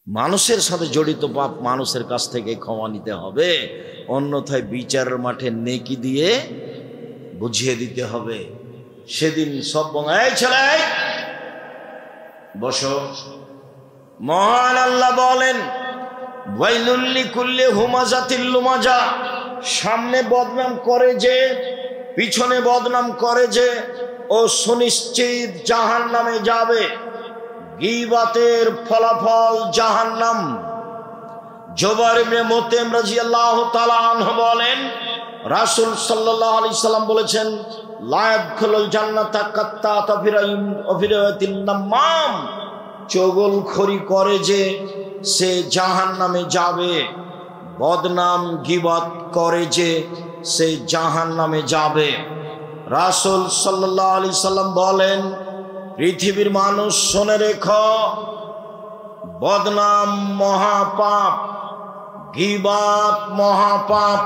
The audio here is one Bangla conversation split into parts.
মানুষের সাথে জড়িত পাপ মানুষের কাছ থেকে ক্ষমা নিতে হবে, অন্যথায় বিচারের মাঠে নেকি দিয়ে বুঝিয়ে দিতে হবে। সেদিন সব এই ছেলে বসো। মহান আল্লাহ বলেন, ওয়াইলুল লিকুল্লি হুমাজাতিল লুমাজা, সামনে বদনাম করে যে, পিছনে বদনাম করে যে, ও সুনিশ্চিত জাহান্নামে যাবে। গীবাতের ফলাফল জাহান্নাম। জুবাইর ইবনে মুতঈম রাদিয়াল্লাহু তাআলা আনহু বলেন, রাসূল সাল্লাল্লাহু আলাইহি সাল্লাম বলেছেন, লা ইয়াদখুলুল জান্নাতা কাত্তাতা ফিরাতিন নামাম, চগলখড়ি করে যে সে জাহান্নামে যাবে, বদনাম গীবত করে যে সে জাহান্নামে যাবে। রাসূল সাল্লাল্লাহু আলাইহি সাল্লাম বলেন, পৃথিবীর মানুষ শুনে রেখো, বদনাম মহাপাপ, গীবত মহাপাপ।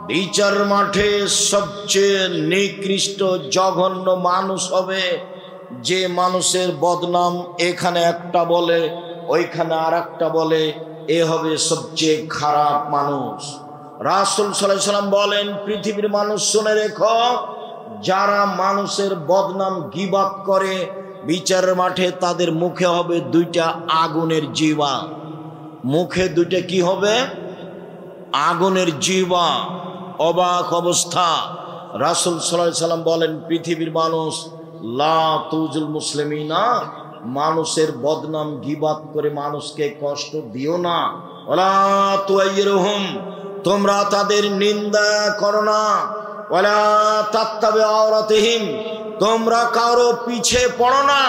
বিচার মাঠে সবচেয়ে নিকৃষ্ট জঘন্য মানুষ হবে যে মানুষের বদনাম এখানে একটা বলে ওইখানে আর একটা বলে, এ হবে সবচেয়ে খারাপ মানুষ। রাসূল সাল্লাল্লাহু আলাইহি সাল্লাম বলেন, পৃথিবীর মানুষ শুনে রেখো, যারা মানুষের বদনাম গীবত করে বিচারের মাঠে তাদের মুখে হবে দুইটা আগুনের জিহ্বা। মুখে দুইটা কি হবে? আগুনের জিহ্বা। অবাক অবস্থা। রাসূল সাল্লাল্লাহু আলাইহি সাল্লাম বলেন, পৃথিবীর মানুষ লা তুজুল মুসলিমিনা, মানুষের বদনাম গীবত করে মানুষকে কষ্ট দিও না। ওয়ালা তুআইরুহুম, তোমরা তাদের নিন্দা করো না। ওয়ালা তাত্তাবি আওরাতিহিম, তোমরা কারো পিছে পড়ো না।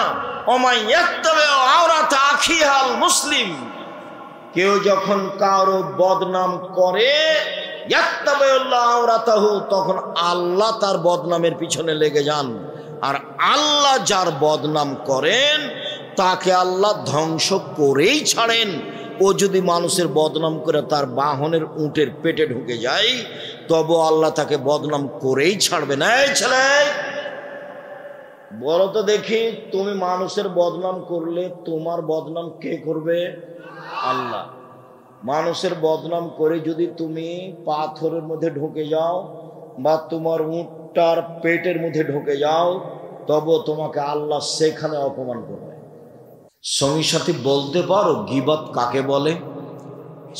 ওমাই ইয়াত্তাবি আওরাতা আখিহাল মুসলিম, কেউ যখন কারো বদনাম করে ইয়াত্তাবিউল্লাহ আওরাতাহু, তখন আল্লাহ তার বদনামের পিছনে লেগে যান। আর আল্লাহ যার বদনাম করেন তাকে আল্লাহ ধ্বংস করেই ছাড়েন। ও যদি মানুষের বদনাম করে তার বাহনের উটের পেটে ঢুকে যায়, তবু আল্লাহ তাকে বদনাম করেই ছাড়বে না। এই ছেলে বলো তো দেখি, তুমি মানুষের বদনাম করলে তোমার বদনাম কে করবে? আল্লাহ। মানুষের বদনাম করে যদি তুমি পাথরের মধ্যে ঢুকে যাও বা তোমার উটটার পেটের মধ্যে ঢুকে যাও, তবু তোমাকে আল্লাহ সেখানে অপমান করবে। সঙ্গী সাথী বলতে পারো গীবত কাকে বলে?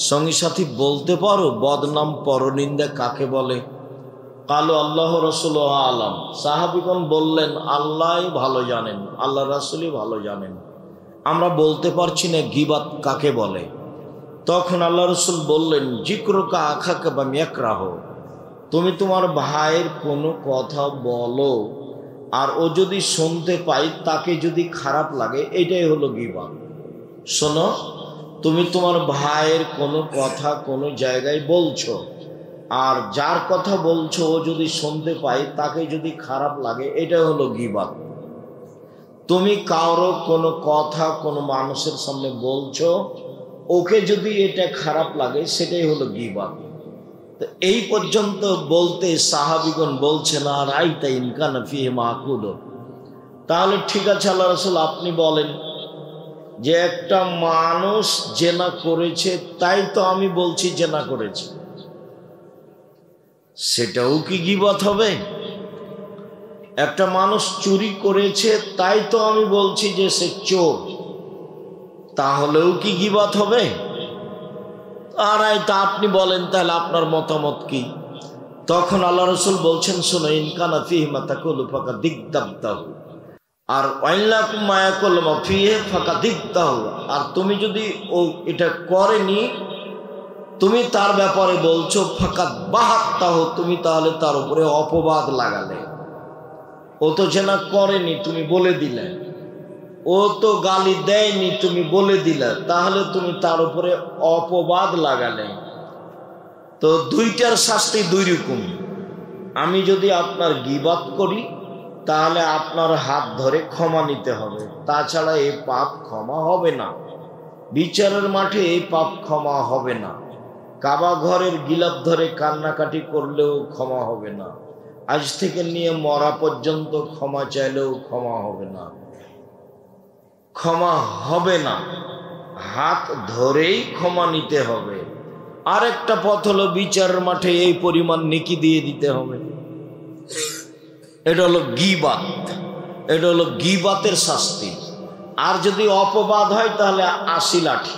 সঙ্গী সাথী বলতে পারো বদনাম পরনিন্দা কাকে বলে? কালো আল্লাহ রাসূল আলাম, সাহাবীগণ বললেন, আল্লাহ ভালো জানেন, আল্লাহ রাসূলই ভালো জানেন, আমরা বলতে পারছি না গীবত কাকে বলে। তখন আল্লাহ রাসূল বললেন, জিক্রুকা আখাকা বাম ইয়াকরাহ, তুমি তোমার ভাইয়ের কোনো কথা বলো আর ও যদি শুনতে পাই তাকে যদি খারাপ লাগে, এটাই হলো গীবত। শোনো, তুমি তোমার ভাইয়ের কোনো কথা কোনো জায়গায় বলছো, আর যার কথা বলছো ও যদি শুনতে পাই তাকে যদি খারাপ লাগে, এটাই হলো গীবত। তুমি কারো কোনো কথা কোনো মানুষের সামনে বলছো, ওকে যদি এটা খারাপ লাগে, সেটাই হলো গীবত। তো এই পর্যন্ত বলতে সাহাবীগণ বলছেন, আর আইতা ইনকান ফিহি মাকুল, তাহলে ঠিক আছে আল্লাহ রাসূল আপনি বলেন যে একটা মানুষ জেনা করেছে, তাই তো আমি বলছি জেনা করেছে, সেটাও কি গীবত হবে? একটা মানুষ চুরি করেছে, তাই তো আমি বলছি যে সে চোর, তাহলেও কি গীবত হবে? আর তা আপনি বলেন, তাহলে আপনার মতামত কি? তখন আল্লাহ রাসূল বলছেন, শোনো, ইনকানা ফিহি মা তাকুলু ফাকাদিগদাবতাহু, আর ওয়াইলাকুম মা ইয়াকুলু মা ফিহি ফাকাদিগতাহু, আর তুমি যদি ও এটা করেনি, তুমি তার ব্যাপারে বলছো ফাকাদ বাহাত্তাহু, তুমি তাহলে তার উপরে অপবাদ লাগালে। ও তো জেনা করেনি, তুমি বলে দিলে। ও তো গালি দেয়নি, তুমি বলে দিলে, তাহলে তুমি তার উপরে অপবাদ লাগালে। তো দুইটার শাস্তি দুই রকম। আমি যদি আপনার গীবত করি, তাহলে আপনার হাত ধরে ক্ষমা নিতে হবে, তাছাড়া এই পাপ ক্ষমা হবে না। বিচারের মাঠে এই পাপ ক্ষমা হবে না। কাবা ঘরের গিলাফ ধরে কান্নাকাটি করলেও ক্ষমা হবে না। আজ থেকে নিয়ে মরা পর্যন্ত ক্ষমা চাইলেও ক্ষমা হবে না, ক্ষমা হবে না। হাত ধরেই ক্ষমা নিতে হবে। আরেকটা পথ হলো বিচারের মাঠে এই পরিমাণ নেকি দিয়ে দিতে হবে। এটা হলো গীবাত, এটা হলো গীবাতের শাস্তি। আর যদি অপবাদ হয় তাহলে 80 লাঠি।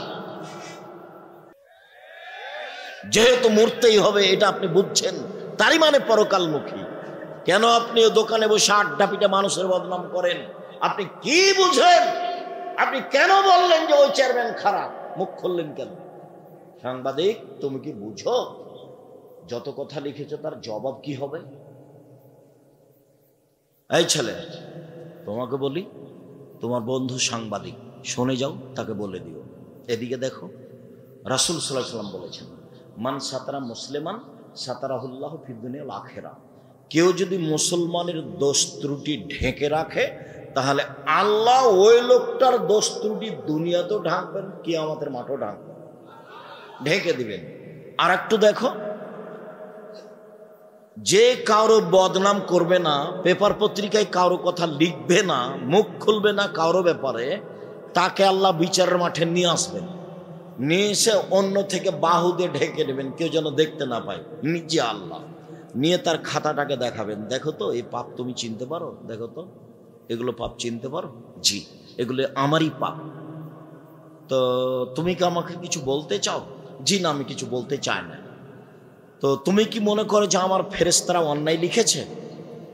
যেহেতু মরতেই হবে এটা আপনি বুঝছেন, তারই মানে পরকালমুখী। কেন আপনি দোকানে বসে আড্ডা পিটা মানুষের বদনাম করেন? আপনি কি বুঝেন? আপনি কেন বললেন যে ওই চেয়ারম্যান খারাপ? মুখ খুললেন কেন? সাংবাদিক, তুমি কি বুঝো যত কথা লিখেছো তার জবাব কি হবে? এই ছেলে, তোমাকে বলি, তোমার বন্ধু সাংবাদিক, শুনে যাও, তাকে বলে দিও এদিকে দেখো, রাসূল সাল্লাল্লাহু আলাইহি ওয়াসাল্লাম বলেছেন, মান সাতারা মুসলিমান সাতারাহুল্লাহু ফিদ দুনিয়া ওয়াল আখিরা। কেউ যদি মুসলমানের দোষ ত্রুটি ঢেকে রাখে তাহলে আল্লাহ ওই লোকটার দোষ ত্রুটি দুনিয়াতেও ঢাকবেন, কিয়ামতের মাঠেও ঢাকবেন, ঢেকে দিবেন। আর একটু দেখো, যে কারো বদনাম করবে না, পেপার পত্রিকায় কারো কথা লিখবে না, মুখ খুলবে না কারো ব্যাপারে, তাকে আল্লাহ বিচারের মাঠে নিয়ে আসবেন। নিয়ে এসে অন্য থেকে বাহু দিয়ে ঢেকে নেবেন, কেউ যেন দেখতে না পায়। নিজে আল্লাহ নিয়ে তার খাতাটাকে দেখাবেন, দেখো তো এই পাপ তুমি চিনতে পারো, দেখো তো এগুলো পাপ চিনতে পারো, জি এগুলো আমারই পাপ। তো তুমি কি আমাকে কিছু বলতে চাও? জি না, আমি কিছু বলতে চাই না। তো তুমি কি মনে করো যে আমার ফেরেশতারা অন্যায় লিখেছে?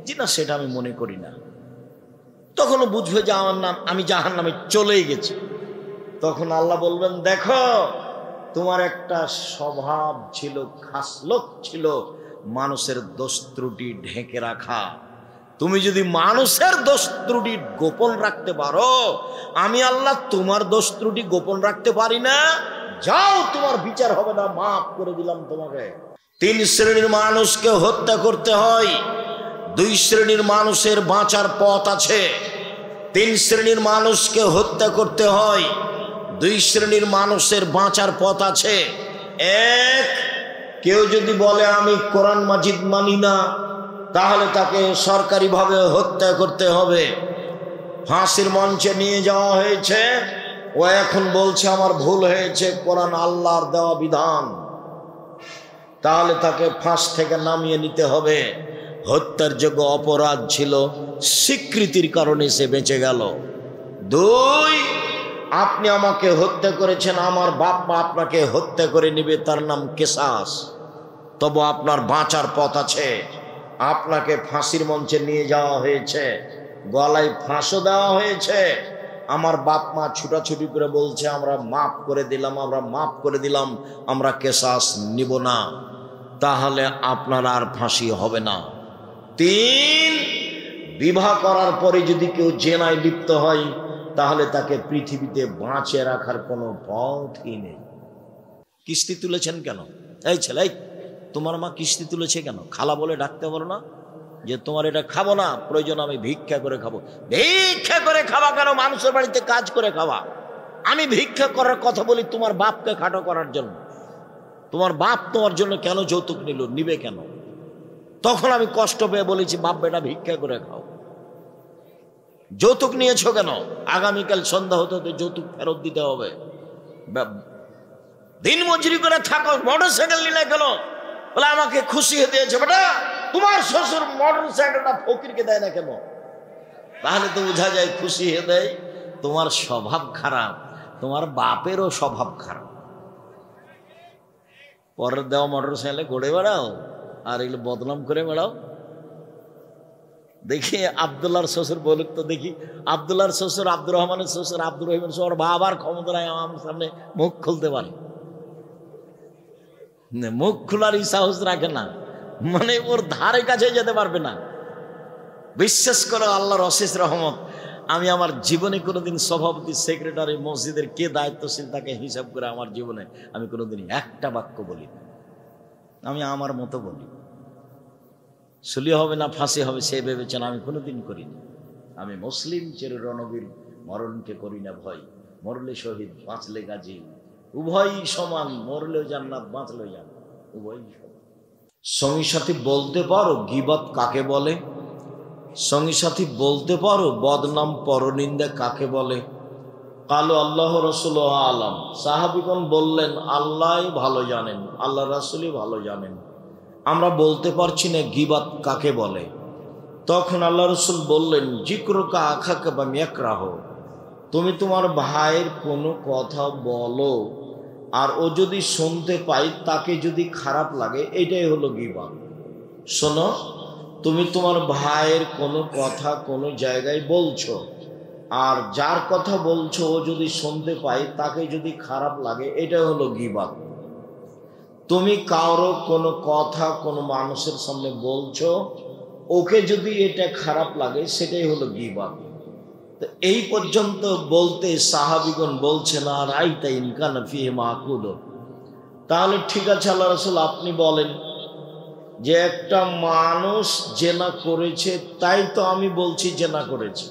জি না, সেটা আমি মনে করি না। তখনও বুঝবে যে আমার নাম, আমি জাহান্নামে চলেই গেছি। তখন আল্লাহ বলবেন, দেখো তোমার একটা স্বভাব ছিল, খাসলত ছিল মানুষের দোষ ত্রুটি ঢেকে রাখা। তুমি যদি মানুষের দোষ ত্রুটি গোপন রাখতে পারো, আমি আল্লাহ তোমার দোষ ত্রুটি গোপন রাখতে পারি না। যাও, তোমার বিচার হবে না, মাফ করে দিলাম তোমাকে। 3 শ্রেণীর মানুষকে হত্যা করতে হয়, 2 শ্রেণীর মানুষের বাঁচার পথ আছে। 3 শ্রেণীর মানুষকে হত্যা করতে হয়, 2 শ্রেণীর মানুষের বাঁচার পথ আছে। এক, কেউ যদি বলে আমি কোরআন মাজিদ মানি না, তাহলে তাকে সরকারিভাবে হত্যা করতে হবে। ফাঁসির মঞ্চে নিয়ে যাওয়া হয়েছে, ও এখন বলছে আমার ভুল হয়েছে, কোরআন আল্লাহর দেওয়া বিধান, তাহলে তাকে ফাঁস থেকে নামিয়ে নিতে হবে। হত্যার যোগ্য অপরাধ ছিল, স্বীকৃতির কারণে সে বেঁচে গেল। 2, আপনি আমাকে হত্যা করেছেন, আমার বাপ মা আপনাকে হত্যা করে নিবে, তার নাম কেসাস। তবে আপনার বাঁচার পথ আছে। আপনাকে ফাঁসির মঞ্চে নিয়ে যাওয়া হয়েছে, গলায় ফাঁসও দেওয়া হয়েছে। আমার বাপ মা ছুটাছুটি করে বলছে আমরা মাফ করে দিলাম, আমরা মাফ করে দিলাম, আমরা কেসাস নিব না, তাহলে আপনার আর ফাঁসি হবে না। 3, বিবাহ করার পরে যদি কেউ জেনায় লিপ্ত হয়, তাহলে তাকে পৃথিবীতে বাঁচিয়ে রাখার কোনো পথই নেই। কিস্তি তুলেছেন কেন? এই ছেলে, তোমার মা কিস্তি তুলেছে কেন? খালা বলে ডাকতে পারো না যে তোমার এটা খাবো না, প্রয়োজন আমি ভিক্ষা করে খাবো? ভিক্ষা করে খাওয়া কেন? মানুষের বাড়িতে কাজ করে খাওয়া। আমি ভিক্ষা করার কথা বলি তোমার বাপকে খাটো করার জন্য। তোমার বাপ তোমার জন্য কেন যৌতুক নিবে কেন? তখন আমি কষ্ট পেয়ে বলেছি বাপ বেটা ভিক্ষা করে খাও। যৌতুক নিয়েছো কেন? আগামীকাল সন্ধ্যা হতে হতে যৌতুক ফেরত দিতে হবে। দিন মজুরি করে থাকো, মোটরসাইকেল নিলে কেন? বলে আমাকে খুশি হয়ে দিয়েছে। বেটা, তোমার শ্বশুর মোটরসাইকেলটা ফকিরকে দেয় না কেন? তাহলে তো বোঝা যায় খুশি হয়ে দেয়। তোমার স্বভাব খারাপ, তোমার বাপেরও স্বভাব খারাপ। পরের দেওয়া মোটরসাইকেলে ঘুরে বেড়াও আর এগুলো বদনাম করে বেড়াও। দেখি আব্দুল্লাহর শ্বশুর বলুক তো দেখি, আব্দুল্লাহর শ্বশুর, আব্দুর রহমানের শ্বশুর, আব্দুর রহিমের শ্বশুর, বাবার ক্ষমতা নাই আমার সামনে মুখ খুলতে পারে, মুখ খোলার সাহস রাখে না, মানে ওর ধারে কাছে যেতে পারবে না। বিশ্বাস করো আল্লাহর অশেষ রহমত, আমি আমার জীবনে কোনোদিন সভাপতি, সেক্রেটারি, মসজিদের কে দায়িত্বশীল তাকে হিসাব করে আমার জীবনে আমি কোনোদিন একটা বাক্য বলি না। আমি আমার মতো বলি। সুলি হবে না ফাঁসি হবে সে ভেবেছেন, আমি কোনোদিন করিনি। আমি মুসলিম চেরু রণবীর, মরণকে করি না ভয়, মরলে শহীদ বাঁচলে গাজী, উভয়ই সমান, মরলেও জান্নাত বাঁচলেও জান্নাত, উভয়ই সমান। সঙ্গী সাথী বলতে পারো গীবত কাকে বলে? সঙ্গী সাথী বলতে পারো বদনাম পরনিন্দা কাকে বলে? কালু আল্লাহ রাসূল আলাম, সাহাবীগণ বললেন আল্লাহই ভালো জানেন, আল্লাহ রাসূলই ভালো জানেন, আমরা বলতে পারছি না গীবাত কাকে বলে। তখন আল্লাহ রাসূল বললেন যিকরুকা আখাকা বা ইয়াকরাহ, তুমি তোমার ভাইয়ের কোনো কথা বলো আর ও যদি শুনতে পাই তাকে যদি খারাপ লাগে, এটাই হলো গীবাত। শোনো, তুমি তোমার ভাইয়ের কোনো কথা কোনো জায়গায় বলছো, আর যার কথা বলছো ও যদি শুনতে পাই তাকে যদি খারাপ লাগে, এটা হলো গীবাত। তুমি কারো কোনো কথা কোনো মানুষের সামনে বলছো, ওকে যদি এটা খারাপ লাগে, সেটাই হলো গীবাত। তো এই পর্যন্ত বলতে সাহাবীগণ বলছেন আর আইতা ইনকান ফিহি মাকুল, তাহলে ঠিক আছে আল্লাহ রাসূল আপনি বলেন যে একটা মানুষ জেনা করেছে তাই তো আমি বলছি জেনা করেছে,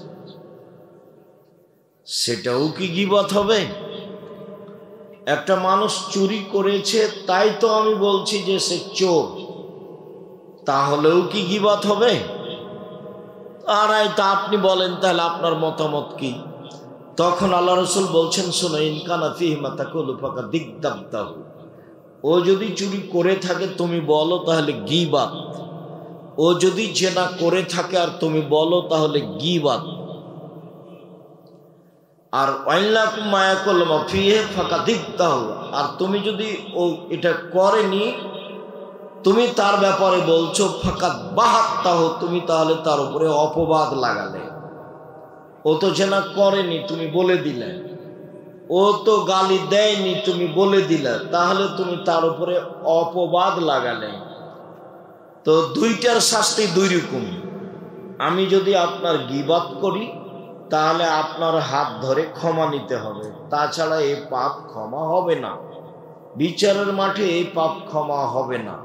সেটাও কি গীবাত হবে? একটা মানুষ চুরি করেছে তাই তো আমি বলছি যে সে চোর, তাহলেও কি গীবাত হবে? আর তা আপনি বলেন তাহলে আপনার মতামত কি? তখন আল্লাহ রাসূল বলছেন শোনো, ইনকানা ফিহি মা তাকুলু ফাকা দিগদাবতাহু, ও যদি চুরি করে থাকে তুমি বলো তাহলে গীবাত, ও যদি জেনা করে থাকে আর তুমি বলো তাহলে গীবাত। আর ওয়াইলাকুম মা ইয়াকুলু মা ফিহি ফাকা দিগদাহু, আর তুমি যদি ও এটা করেনি তুমি তার ব্যাপারে বলছো ফাকাত বাহাত্তাহু, তুমি তাহলে তার উপরে অপবাদ লাগালে। ও তো জেনা করেনি তুমি বলে দিলে, ও তো গালি দেয়নি তুমি বলে দিলে, তাহলে তুমি তার উপরে অপবাদ লাগালে। তো দুইটার শাস্তি দুই রকম। আমি যদি আপনার গীবাত করি তাহলে আপনার হাত ধরে ক্ষমা নিতে হবে, তাছাড়া এই পাপ ক্ষমা হবে না। বিচারের মাঠে এই পাপ ক্ষমা হবে না।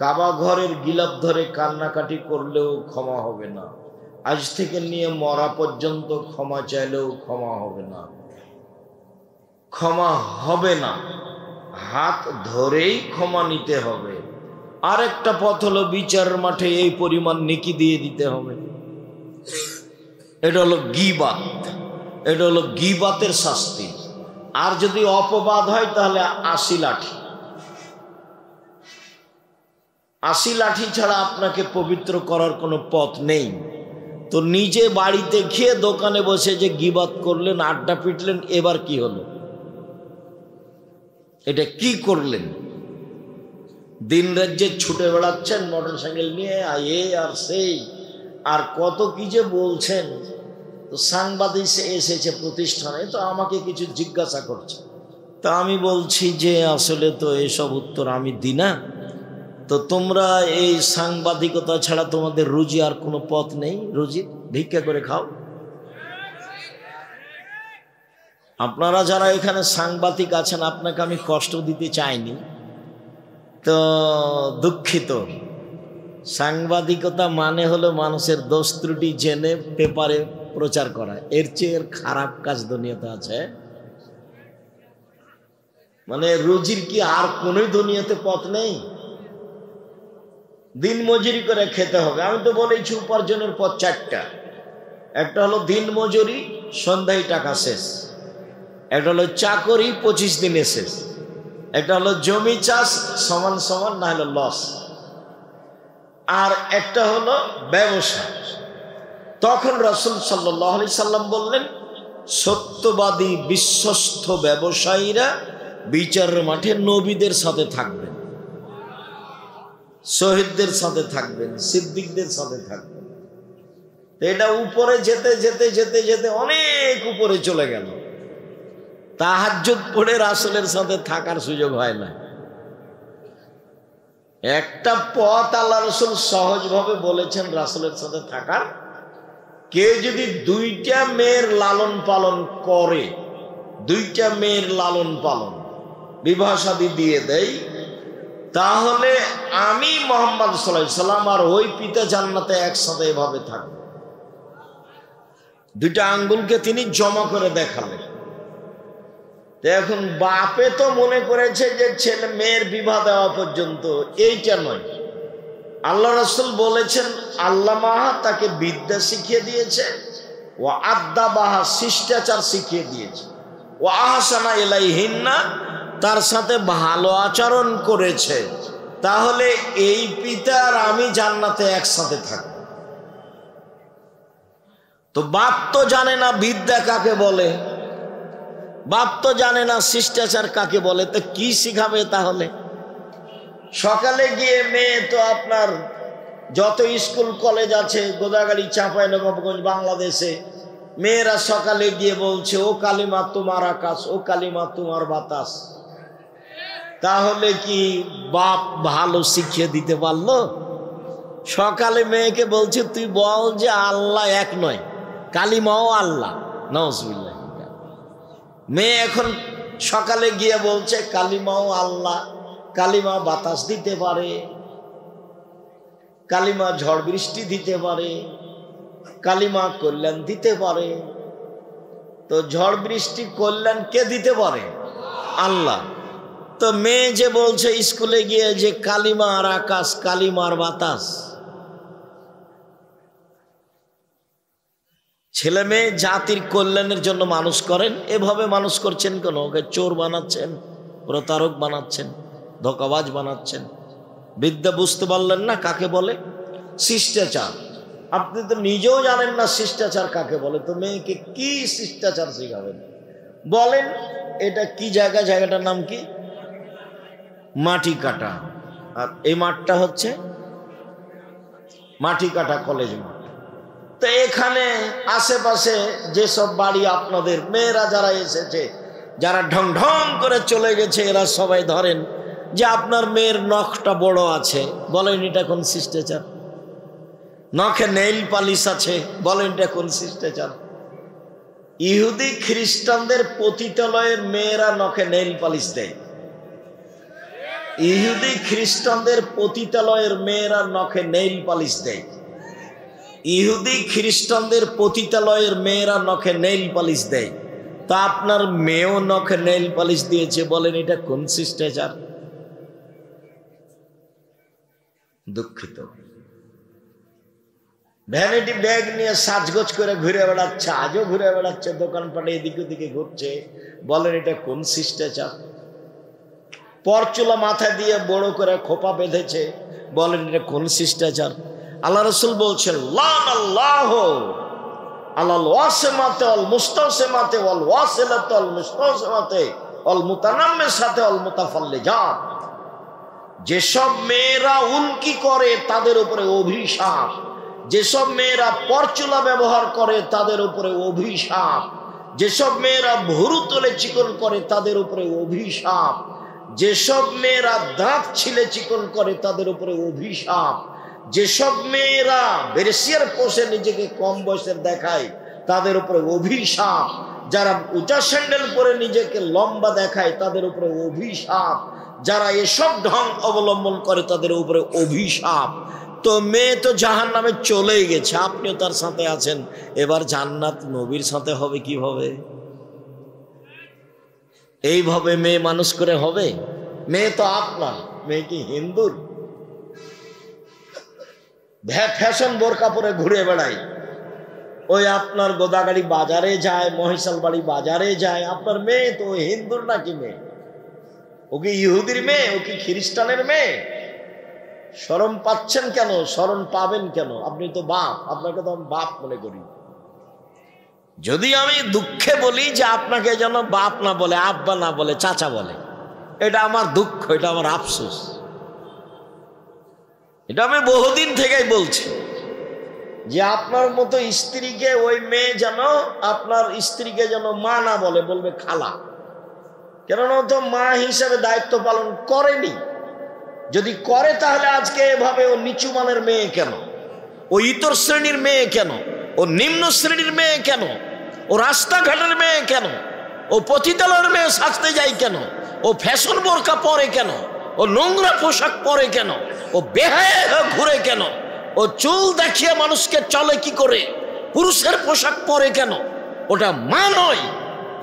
কাবা ঘরের গিলাফ ধরে কান্নাকাটি করলেও ক্ষমা হবে না। আজ থেকে নিয়ে মরা পর্যন্ত ক্ষমা চাইলেও ক্ষমা হবে না, ক্ষমা হবে না। হাত ধরেই ক্ষমা নিতে হবে। আরেকটা পথ হলো বিচারের মাঠে এই পরিমাণ নেকি দিয়ে দিতে হবে। এটা হলো গীবাত, এটা হলো গীবাতের শাস্তি। আর যদি অপবাদ হয় তাহলে ৮০ লাঠি। ৮০ লাঠি ছাড়া আপনাকে পবিত্র করার কোনো পথ নেই। তো নিজে বাড়িতে খেয়ে দোকানে বসে যে গীবাত করলেন, আড্ডা পিটলেন, এবার কি হলো? এটা কি করলেন? দিন রাত যে ছুটে বেড়াচ্ছেন মোটর সাইকেল নিয়ে, এ আর সেই আর কত কি যে বলছেন। তো সাংবাদিক এসেছে প্রতিষ্ঠানে, তো আমাকে কিছু জিজ্ঞাসা করছে, তা আমি বলছি যে আসলে তো এসব উত্তর আমি দিই না, তো তোমরা এই সাংবাদিকতা ছাড়া তোমাদের রুজি আর কোনো পথ নেই, রুজি ভিক্ষা করে খাও। আপনারা যারা এখানে সাংবাদিক আছেন আপনাকে আমি কষ্ট দিতে চাইনি, তো দুঃখিত। সাংবাদিকতা মানে হলো মানুষের দোষ ত্রুটি জেনে পেপারে প্রচার করা, এর চেয়ে খারাপ কাজ দুনিয়াতে আছে? মানে রুজির কি আর কোনোই দুনিয়াতে পথ নেই? দিন মজুরি করে খেতে হবে। আমি তো বলেছি উপার্জনের পথ ৪টা। একটা হলো দিন মজুরি, সন্ধ্যায় টাকা শেষ। একটা হলো চাকরি, ২৫ দিনে শেষ। একটা হলো জমি চাষ, সমান সমান না হলো লস। আর একটা হলো ব্যবসা। তখন রাসূল সাল্লাল্লাহু আলাইহি সাল্লাম বললেন সত্যবাদী বিশ্বস্ত ব্যবসায়ীরা বিচারের মাঠে নবীদের সাথে থাকবেন, শহীদদের সাথে থাকবেন, সিদ্দিকদের সাথে থাকবেন। এটা উপরে যেতে যেতে যেতে যেতে অনেক উপরে চলে গেল। তাহাজ্জুদ পড়ে রাসূলের সাথে থাকার সুযোগ হয় না। একটা পথ আল্লাহ রাসূল সহজভাবে বলেছেন রাসূলের সাথে থাকার। কেউ যদি ২টা মেয়ের লালন পালন করে, ২টা মেয়ের লালন পালন বিবাহ শাদী দিয়ে দেয়, তাহলে আমি মুহাম্মদ সাল্লাল্লাহু আলাইহি সাল্লাম আর ওই পিতা জান্নাতে একসাথে এভাবে থাকবে। ২টা আঙ্গুলকে তিনি জমা করে দেখালেন। এখন বাপে তো মনে করেছে যে ছেলে মেয়ের বিবাহ দেওয়া পর্যন্ত, এইটা নয়। আল্লাহ রাসূল বলেছেন আল্লামাহা, তাকে বিদ্যা শিখিয়ে দিয়েছে, ও আদ্দাবাহা, শিষ্টাচার শিখিয়ে দিয়েছে। ওয়া আহসানা ইলাইহিন্না, তার সাথে ভালো আচরণ করেছে, তাহলে এই পিতা আর আমি জান্নাতে একসাথে থাকব। তো বাপ তো জানে না বিদ্যা কাকে বলে, বাপ তো জানে না শিষ্টাচার কাকে বলে, তো কি শিখাবে তাহলে? সকালে গিয়ে মেয়ে তো আপনার যত স্কুল কলেজ আছে গোদাগাড়ি, চাঁপাইনবাবগঞ্জ, বাংলাদেশে, মেয়েরা সকালে গিয়ে বলছে ও কালিমা তোমার আকাশ, ও কালিমা তোমার বাতাস। তাহলে কি বাপ ভালো শিখিয়ে দিতে পারলো? সকালে মেয়েকে বলছে তুই বল যে আল্লাহ এক নয়, কালিমাও আল্লাহ, নাউজুবিল্লাহ। মেয়ে এখন সকালে গিয়ে বলছে কালিমাও আল্লাহ, কালিমা বাতাস দিতে পারে, কালিমা ঝড় বৃষ্টি দিতে পারে, কালিমা কল্যাণ দিতে পারে। তো ঝড় বৃষ্টি কল্যাণ কে দিতে পারে? আল্লাহ। তো মেয়ে যে বলছে স্কুলে গিয়ে যে কালিমার আকাশ, কালিমার বাতাস, ছেলে মেয়ে জাতির কল্যাণের জন্য মানুষ করেন, এভাবে মানুষ করছেন কেন? ওকে চোর বানাচ্ছেন, প্রতারক বানাচ্ছেন, ধোঁকাবাজ বানাচ্ছেন। বিদ্যা বুঝতে পারলেন না কাকে বলে? শিষ্টাচার। আপনি তো নিজেও জানেন না শিষ্টাচার কাকে বলে, তো মেয়েকে কি শিষ্টাচার শিখাবেন? বলেন এটা কি জায়গা, জায়গাটার নাম কি? মাটি কাটা। আর এই মাঠটা হচ্ছে মাটি কাটা কলেজ মাঠ। তো এখানে আশেপাশে যেসব বাড়ি আপনাদের, মেয়েরা যারা এসেছে, যারা ঢং ঢং করে চলে গেছে, এরা সবাই ধরেন যে আপনার মেয়ের নখটা বড় আছে, বলেন এটা কোন শিষ্টাচার? নখে নেইল পালিশ আছে, বলেন এটা কোন শিষ্টাচার? ইহুদি খ্রিস্টানদের পতিতালয়ের মেয়েরা নখে নেইল পালিশ দেয়। ইহুদি খ্রিস্টানদের পতিতালয়ের মেয়েরা নখে নেইল পালিশ দেয়। ইহুদি খ্রিস্টানদের পতিতালয়ের মেয়েরা নখে নেইল পালিশ দেয়। তা আপনার মেয়েও নখে নেইল পালিশ দিয়েছে, বলেন এটা কোন শিষ্টাচার? দুঃখিত। ভ্যানিটি ব্যাগ নিয়ে সাজগোজ করে ঘুরে বেড়াচ্ছে, আজও ঘুরে বেড়াচ্ছে, দোকানপাটে এদিকে ওদিকে ঘুরছে, বলেন এটা কোন শিষ্টাচার? পরচুলা মাথায় দিয়ে বড় করে খোপা বেঁধেছে, বলেন এটা কোন শিষ্টাচার? আল্লাহ রাসূল বলছেন লানাল্লাহু আলাল ওয়াসিমাতি ওয়াল মুস্তাওসিমাতি ওয়াল ওয়াসিলাতি ওয়াল মুস্তাওসিমাতি ওয়াল মুতানাম্মিসাতি ওয়াল মুতাফাল্লিজাত। যেসব মেয়েরা উল্কি করে তাদের উপরে অভিশাপ, যেসব মেয়েরা পরচুলা ব্যবহার করে তাদের উপরে অভিশাপ, যেসব মেয়েরা ভুরু তোলে চিকন করে তাদের উপরে অভিশাপ, যেসব মেয়েরা দাঁত ছিলে চিকন করে তাদের উপরে অভিশাপ, যেসব মেয়েরা বেরেসিয়ার পোষে নিজেকে কম বয়সের দেখায় তাদের উপরে অভিশাপ, যারা উঁচা স্যান্ডেল পরে নিজেকে লম্বা দেখায় তাদের উপরে অভিশাপ, যারা এসব ঢং অবলম্বন করে তাদের উপরে অভিশাপ। তো মেয়ে তো জাহান্নামে চলেই গেছে, আপনিও তার সাথে আছেন, এবার জান্নাত নবীর সাথে হবে কিভাবে? এইভাবে মেয়ে মানুষ করে হবে? মেয়ে তো আপনার, মেয়ে কি হিন্দুর? ফ্যাশন বোরকা পরে ঘুরে বেড়াই, ওই আপনার গোদাগাড়ি বাজারে যায়, মহিষাল বাড়ি বাজারে যায়। আপনার মেয়ে তো হিন্দুর নাকি মেয়ে? ও কি ইহুদির মেয়ে? ও কি খ্রিস্টানের মেয়ে? শরম পাচ্ছেন কেন? শরম পাবেন কেন? আপনি তো বাপ, আপনাকে তো আমি বাপ মনে করি। যদি আমি দুঃখে বলি যে আপনাকে যেন বাপ না বলে, আব্বা না বলে, চাচা বলে, এটা আমার দুঃখ, এটা আমার আফসোস। এটা আমি বহুদিন থেকেই বলছি যে আপনার মতো স্ত্রীকে ওই মেয়ে যেন আপনার স্ত্রীকে যেন মা না বলে, বলবে খালা। কেননা তো মা হিসাবে দায়িত্ব পালন করেনি। যদি করে তাহলে আজকে এভাবে ও নিচু মানের মেয়ে কেন? ও ইতর শ্রেণীর মেয়ে কেন? ও নিম্ন শ্রেণীর মেয়ে কেন? ও রাস্তাঘাটের মেয়ে কেন? ও পতিতালয়ের মেয়ে সাজতে যায় কেন? ও ফ্যাশন বোরকা পরে কেন? ও নোংরা পোশাক পরে কেন? ও বেহায়া ঘুরে কেন? ও চুল দেখিয়ে মানুষকে চলে কি করে? পুরুষের পোশাক পরে কেন? ওটা মা নয়,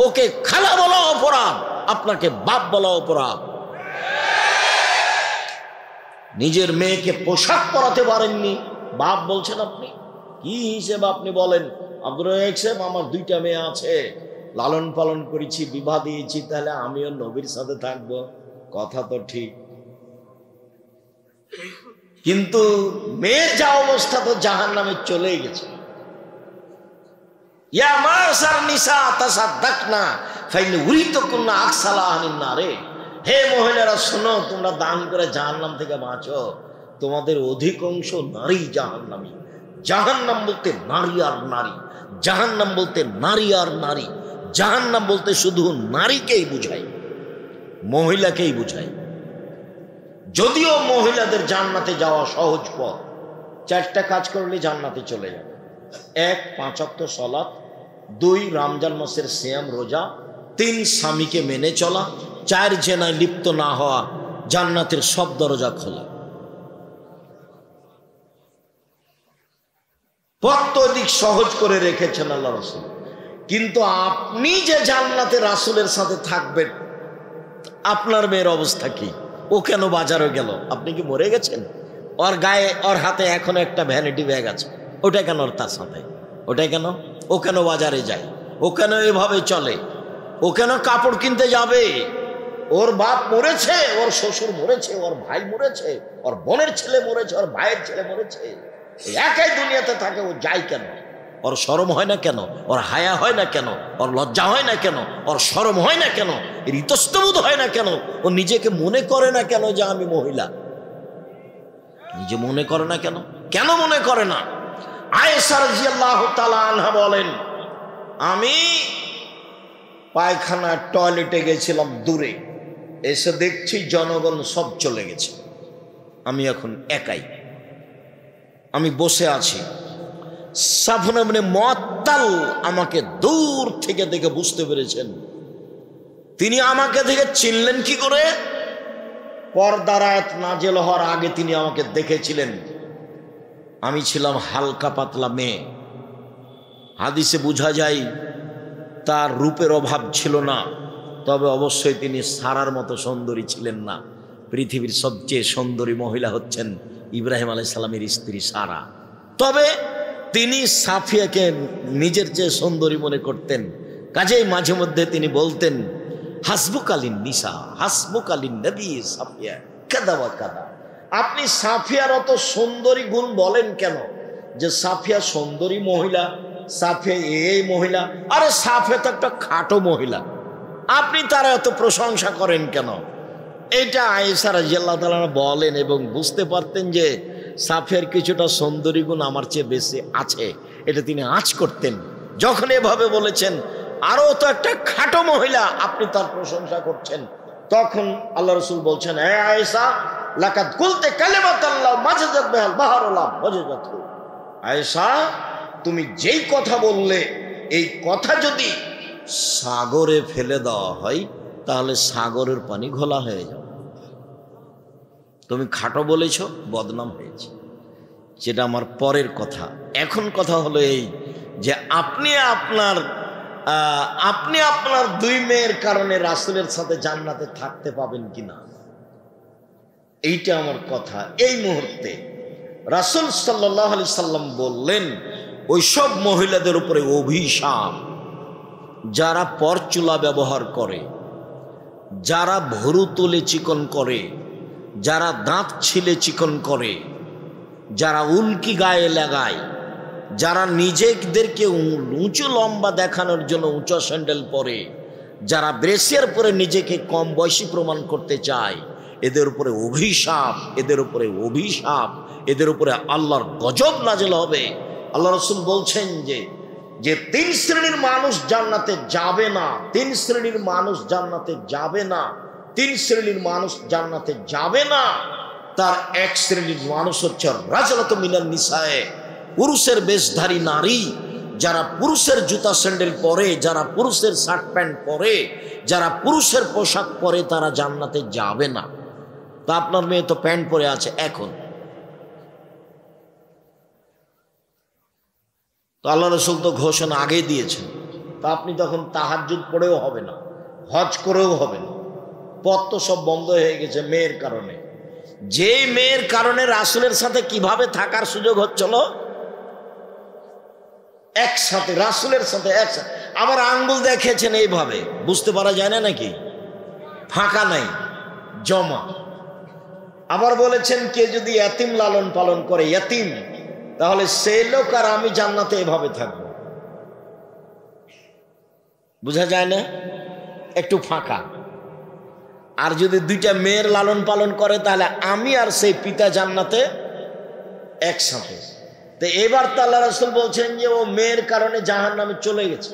ওকে খালা বলা অপরাধ, আপনাকে বাপ বলা অপরাধ। নিজের মেয়েকে পোশাক পরাতে পারেননি, বাপ বলছেন আপনি? কি হিসেবে আপনি বলেন? আব্দুর রাজ্জাক সাহেব, আমার 2টা মেয়ে আছে, লালন পালন করেছি, বিবাহ দিয়েছি, তাহলে আমিও নবীর সাথে থাকব, কথা তো ঠিক। কিন্তু মেয়ের যা অবস্থা, তো জাহান্নামে চলেই গেছে। ইয়া মাসার নিসা তাসাদ্দাকনা ফাইন উরিতুকুন্না আকসালা আনিন নারে। হে মহিলারা শোনো, তোমরা দান করে জাহান্নাম থেকে বাঁচো, তোমাদের অধিকাংশ নারী জাহান্নামী। জাহান্নাম বলতে নারী আর নারী, জাহান্নাম বলতে নারী আর নারী, জাহান্নাম বলতে শুধু নারীকেই বুঝায়, মহিলাকেই বুঝায়। যদিও মহিলাদের জান্নাতে যাওয়া সহজ পথ, 4টা কাজ করলে জান্নাতে চলে যাবে। 1 5 ওয়াক্ত সালাত, 2 রমজান মাসের সিয়াম রোজা, 3 স্বামীকে মেনে চলা, 4 জেনায় লিপ্ত না হওয়া, জান্নাতের সব দরজা খোলা। পথ তো অধিক সহজ করে রেখেছেন আল্লাহ রাসূল। কিন্তু আপনি যে জান্নাতে রাসূলের সাথে থাকবেন, আপনার মেয়ের অবস্থা কি? ও কেন বাজারে গেল? আপনি কি মরে গেছেন? ওর গায়ে, ওর হাতে এখনো একটা ভ্যানিটি ব্যাগ আছে, ওটা কেন তার সাথে? ওটা কেন? ও কেন বাজারে যায়? ও কেন এভাবে চলে? ও কেন কাপড় কিনতে যাবে? ওর বাপ মরেছে, ওর শ্বশুর মরেছে, ওর ভাই মরেছে, ওর বোনের ছেলে মরেছে, ওর ভাইয়ের ছেলে মরেছে, একাই দুনিয়াতে থাকে, ও যায় কেন? ওর শরম হয় না কেন? ওর হায়া হয় না কেন? ওর লজ্জা হয় না কেন? ওর শরম হয় না কেন? এর ইতস্তবোধ হয় না কেন? ও নিজেকে মনে করে না কেন যে আমি মহিলা? নিজে মনে করে না কেন? কেন মনে করে না? আয়েশা রাদিয়াল্লাহু তাআলা আনহা বলেন, আমি পায়খানা টয়লেটে গেছিলাম দূরে, এসে দেখছি জনগণ সব চলে গেছে, আমি এখন একাই, আমি বসে আছি। সাফনা মানে মুআত্তাল আমাকে দূর থেকে দেখে বুঝতে পেরেছেন। তিনি আমাকে দেখে চিনলেন কি করে? পর্দার আয়াত নাযিল হওয়ার আগে তিনি আমাকে দেখেছিলেন। আমি ছিলাম হালকা পাতলা মেয়ে। হাদিসে বোঝা যায় তার রূপের অভাব ছিল না, তবে অবশ্যই তিনি সারার মতো সুন্দরী ছিলেন না। পৃথিবীর সবচেয়ে সুন্দরী মহিলা হচ্ছেন ইব্রাহিম আলাইহিস সালামের স্ত্রী সারা। তবে তিনি সাফিয়াকে নিজের চেয়ে সুন্দরী মনে করতেন, কাজেই মাঝে মধ্যে তিনি বলতেন, হাসবুকালিন নিসা হাসবুকালিন নবী সাফিয়া কাদা ওয়া কাদা। আপনি সাফিয়ার অত সুন্দরী গুণ বলেন কেন? যে সাফিয়া সুন্দরী মহিলা, সাফিয়া এই মহিলা, আরে সাফিয়া তো একটা খাটো মহিলা, আপনি তার এত প্রশংসা করেন কেন? এটা আয়েশা রাদিয়াল্লাহু তাআলা বলেন, এবং বুঝতে পারতেন যে সাফিয়ার কিছুটা সুন্দরী গুণ আমার চেয়ে বেশি আছে, এটা তিনি আঁচ করতেন। যখন এভাবে বলেছেন, আরো তো একটা খাটো মহিলা, আপনি তার প্রশংসা করছেন, তখন আল্লাহ রাসূল বলছেন, হে আয়েশা, লাকাদ কুলতে কালিমাতাল্লাহ মাজাজাত বিহাল বাহরুল্লাহ মাজাজাতু। আয়েশা, তুমি যেই কথা বললে, এই কথা যদি সাগরে ফেলে দেওয়া হয়, তাহলে সাগরের পানি ঘোলা হয়ে যাবে। তুমি খাটো বলেছ, বদনাম হয়েছে, সেটা আমার পরের কথা। এখন কথা হলো এই যে আপনি আপনার 2 মেয়ের কারণে রাসূলের সাথে জান্নাতে থাকতে পাবেন কিনা, এইটা আমার কথা। এই মুহূর্তে রাসূল সাল্লাল্লাহু আলাইহি সাল্লাম বললেন, ওইসব মহিলাদের উপরে অভিশাপ যারা পরচুলা ব্যবহার করে, যারা ভুরু তুলে চিকন করে, যারা দাঁত ছিলে চিকন করে, যারা উল্কি গায়ে লাগায়, যারা নিজেদেরকে উঁচু লম্বা দেখানোর জন্য উঁচু স্যান্ডেল পরে, যারা ব্রেসিয়ার পরে নিজেকে কম বয়সী প্রমাণ করতে চায়, এদের উপরে অভিশাপ, এদের উপরে অভিশাপ, এদের উপরে আল্লাহর গজব নাযিল হবে। আল্লাহ রাসূল বলছেন যে 3 শ্রেণীর মানুষ জান্নাতে যাবে না, 3 শ্রেণীর মানুষ জান্নাতে যাবে না, 3 শ্রেণীর মানুষ জান্নাতে যাবে না। তার 1 শ্রেণীর মানুষ হচ্ছে রাজলাতু মিনান নিসায়ে, পুরুষের বেশধারী নারী, যারা পুরুষের জুতা স্যান্ডেল পরে, যারা পুরুষের শার্ট প্যান্ট পরে, যারা পুরুষের পোশাক পরে, তারা জান্নাতে যাবে না। তা আপনার মেয়ে তো প্যান্ট পরে আছে এখন, তো আল্লাহ রাসূল তো ঘোষণা আগেই দিয়েছেন, তা আপনি তখন তাহাজ্জুদ পড়েও হবে না, হজ করেও হবে না, পথ তো সব বন্ধ হয়ে গেছে মেয়ের কারণে। যে মেয়ের কারণে রাসূলের সাথে কিভাবে থাকার সুযোগ হচ্ছিল, একসাথে, রাসূলের সাথে একসাথে। আবার আঙ্গুল দেখেছেন এইভাবে, বুঝতে পারা যায় না নাকি? ফাঁকা নাই, জমা। আবার বলেছেন কে যদি ইয়াতিম লালন পালন করে, ইয়াতিম, তাহলে সেই লোক আর আমি জান্নাতে এভাবে থাকবো। বোঝা যায় না? একটু ফাঁকা। আর যদি দুইটা মেয়ের লালন পালন করে, তাহলে আমি আর সেই পিতা জান্নাতে একসাথে। তো এবার তো আল্লাহ রাসূল বলছেন যে ও মেয়ের কারণে জাহান্নামে চলে গেছে।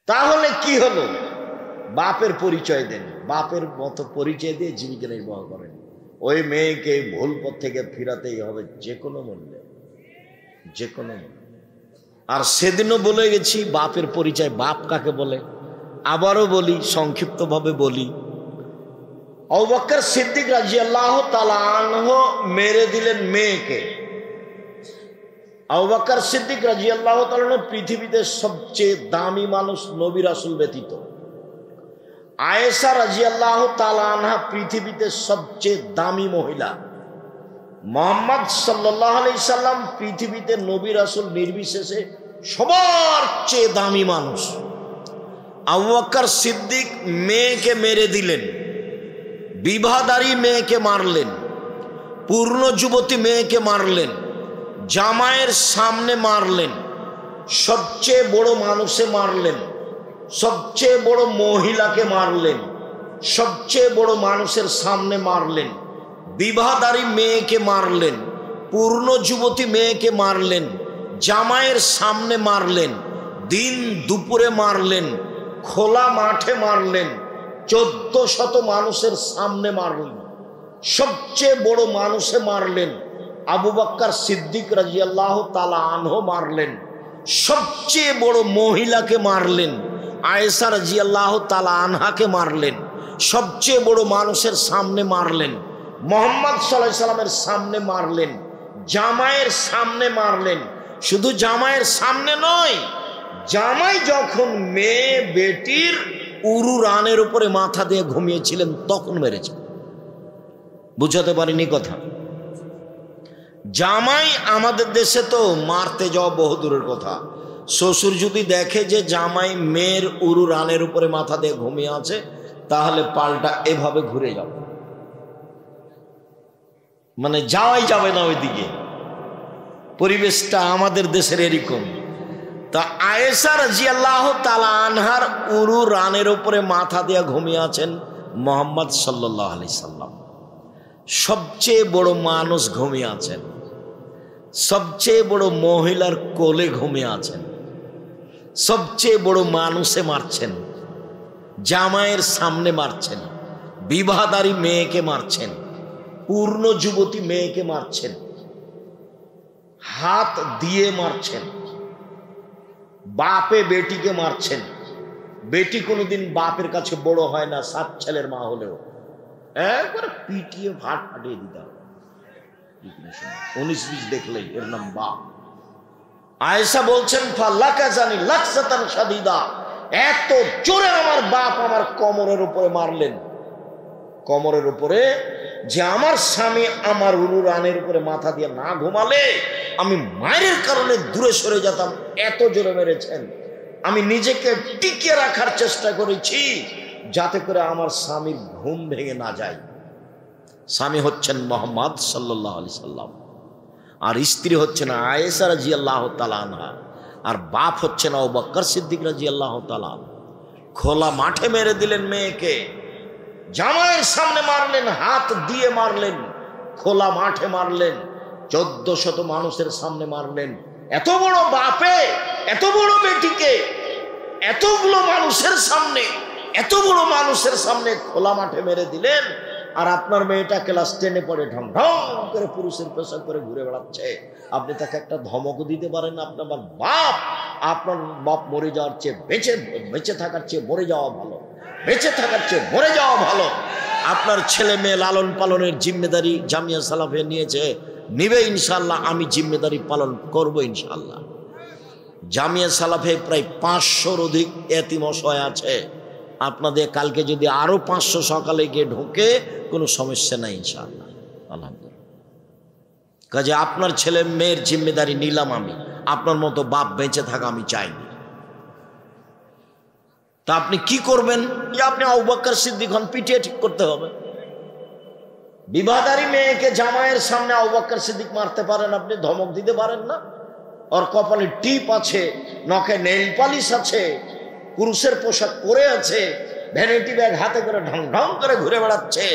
তাহলে কি হলো? বাপের পরিচয় দেন, বাপের মতো পরিচয় দিয়ে জীবিকা নির্বাহ করেন। ওই মেয়েকে ভুল পথ থেকে ফিরাতেই হবে যে কোনো মূল্যে, যে কোনো মূল্যে। আর সেদিনও বলে গেছি বাপের পরিচয়, বাপ কাকে বলে। আবারও বলি, সংক্ষিপ্তভাবে বলি। আবু বকর সিদ্দিক রাদিয়াল্লাহু তাআলা আনহু মেরে দিলেন মেয়েকে। আবু বকর সিদ্দিক রাদিয়াল্লাহু তাআলা আনহু পৃথিবীতে সবচেয়ে দামি মানুষ, নবী রাসূল ব্যতীত। আয়েশা রাদিয়াল্লাহু তাআলা আনহা পৃথিবীতে সবচেয়ে দামি মহিলা। মুহাম্মদ সাল্লাল্লাহু আলাইহি সাল্লাম পৃথিবীতে নবী রাসূল নির্বিশেষে সবার চেয়ে দামি মানুষ। আবু বকর সিদ্দিক মেয়েকে মেরে দিলেন, বিবাহদারী মেয়েকে মারলেন, পূর্ণ যুবতী মেয়েকে মারলেন, জামাইয়ের সামনে মারলেন, সবচেয়ে বড় মানুষে মারলেন, সবচেয়ে বড় মহিলাকে মারলেন, সবচেয়ে বড় মানুষের সামনে মারলেন, বিবাহদারী মেয়েকে মারলেন, পূর্ণ যুবতী মেয়েকে মারলেন, জামাইয়ের সামনে মারলেন, দিন দুপুরে মারলেন, খোলা মাঠে মারলেন, 1400 মানুষের সামনে মারলেন, সবচেয়ে বড় মানুষে মারলেন। আবু বকর সিদ্দিক রাদিয়াল্লাহু তাআলা আনহু মারলেন, সবচেয়ে বড় মহিলাকে মারলেন, আয়েশা রাদিয়াল্লাহু তাআলা আনহাকে মারলেন, সবচেয়ে বড় মানুষের সামনে মারলেন, মুহাম্মদ সাল্লাল্লাহু আলাইহি সাল্লামের সামনে মারলেন, জামাইয়ের সামনে মারলেন। শুধু জামাইয়ের সামনে নয়, জামাই যখন মেয়ে বেটির উরু রানের উপরে মাথা দিয়ে ঘুমিয়েছিলেন তখন মেরেছে। বুঝাতে পারিনি কথা? জামাই আমাদের দেশে তো মারতে যাওয়া বহু দূরের কথা। শ্বশুর যদি দেখে যে জামাই মেয়ের উরু রানের উপরে মাথা দিয়ে ঘুমিয়ে আছে, তাহলে পাল্টা এভাবে ঘুরে যাবে, মানে যাওয়াই যাবে না ওইদিকে। পরিবেশটা আমাদের দেশের এরকম। তা আয়েশা রাদিয়াল্লাহু তাআলা আনহার উরু রানের উপরে মাথা দিয়ে ঘুমিয়ে আছেন মুহাম্মদ সাল্লাল্লাহু আলাইহি সাল্লাম। সবচেয়ে বড় মানুষ ঘুমিয়ে আছেন, সবচেয়ে বড় মহিলার কোলে ঘুমিয়ে আছেন, সবচেয়ে বড় মানুষে মারছেন, জামাইয়ের সামনে মারছেন, বিবাহদারী মেয়েকে মারছেন, পূর্ণ যুবতী মেয়েকে মারছেন, হাত দিয়ে মারছেন, বাপে বেটিকে মারছেন। বেটি কোনোদিন বাপের কাছে বড় হয় না, 7 ছেলের মা হলেও একবারে পিটিয়ে ভাট ফাটিয়ে দিতে হবে। 19-20 দেখলেই এর নাম বাপ। আয়েশা বলছেন ফালাকা জানি লাকসাতান শাদীদা, এত জোরে আমার বাপ আমার কোমরের উপরে মারলেন, কোমরের উপরে, যে আমার স্বামী আমার উরু রানের উপরে মাথা দিয়ে না ঘুমালে আমি মায়ের কারণে দূরে সরে যেতাম, এত জোরে মেরেছেন। আমি নিজেকে টিকিয়ে রাখার চেষ্টা করেছি যাতে করে আমার স্বামীর ঘুম ভেঙে না যায়। স্বামী হচ্ছেন মুহাম্মদ সাল্লাল্লাহু আলাইহি সাল্লাম, আর স্ত্রী হচ্ছেন আয়েশা রাদিয়াল্লাহু তাআলা আনহা, আর বাপ হচ্ছেন আবু বকর সিদ্দিক রাদিয়াল্লাহু তাআলা। খোলা মাঠে মেরে দিলেন মেয়েকে, জামাইয়ের সামনে মারলেন, হাত দিয়ে মারলেন, খোলা মাঠে মারলেন, 1400 মানুষের সামনে মারলেন। এত বড় বাপে এত বড় বেটিকে এতগুলো মানুষের সামনে, এত বড় মানুষের সামনে খোলা মাঠে মেরে দিলেন। আর আপনার মেয়েটা ক্লাস 10-এ পড়ে, ঢং ঢং করে পুরুষের পোশাক করে ঘুরে বেড়াচ্ছে। আপনি তাকে একটা ধমকও দিতে পারেন না। আপনার বাপ, আপনার বাপ মরে যাওয়ার চেয়ে বেঁচে থাকার চেয়ে মরে যাওয়া ভালো, বেঁচে থাকার চেয়ে মরে যাওয়া ভালো। আপনার ছেলে মেয়ে লালন পালনের জিম্মেদারি জামিয়া সালাফে নিয়েছে, নিবে ইনশাল্লাহ। আমি জিম্মেদারি পালন করব ইনশাল্লাহ। জামিয়া সালাফে প্রায় 500-র অধিক এতিম অসহায় আছে। আপনাদের কালকে যদি আরো 500 সকালে গিয়ে ঢোকে কোনো সমস্যা নাই ইনশাআল্লাহ। আলহামদুলিল্লাহ। কাজে আপনার ছেলে মেয়ের জিম্মেদারি নিলাম আমি, আপনার মতো বাপ বেঁচে থাকা আমি চাইনি। তা আপনি কি করবেন? আপনি আবু বকর সিদ্দিক হন, পিটিয়ে ঠিক করতে হবে। বিবাহদারী মেয়েকে জামাইয়ের সামনে আবু বকর সিদ্দিক মারতে পারেন আপনি, ধমক দিতে পারেন না? ওর কপালে টিপ আছে, নখে নেইল পালিশ আছে, পুরুষের পোশাক পরে আছে, ভ্যানিটি ব্যাগ হাতে করে ঢং ঢং করে ঘুরে বেড়াচ্ছে,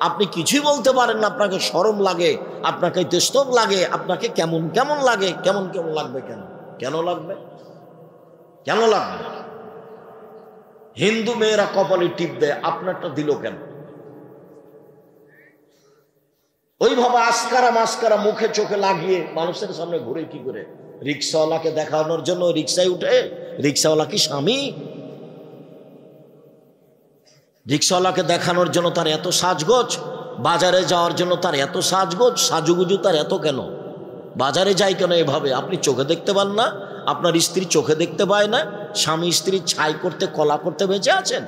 আপনি কিছুই বলতে পারেন না? আপনাকে শরম লাগে, আপনাকে তেস্তব লাগে, আপনাকে কেমন কেমন লাগে? কেমন কেমন লাগবে? কেন কেন লাগবে? কেন লাগবে? হিন্দু মেয়েরা কপালে টিপ দেয়, আপনারটা দিল কেন? ওইভাবে আসকারা মাস্কারা মুখে চোখে লাগিয়ে মানুষের সামনে ঘুরে কি করে? রিক্সাওয়ালাকে দেখানোর জন্য রিক্সায় উঠে? রিক্সাওয়ালা কি স্বামী? রিক্সাওয়ালাকে দেখানোর জন্য তার এত সাজগোজ, বাজারে যাওয়ার জন্য তার এত সাজগোজ, সাজুগুজু তার এত কেন? বাজারে যাই কেন এভাবে? আপনি চোখে দেখতে পান না? আপনার স্ত্রী চোখে দেখতে পায় না? স্বামী স্ত্রী ছাই করতে কলা করতে বেঁচে আছেন?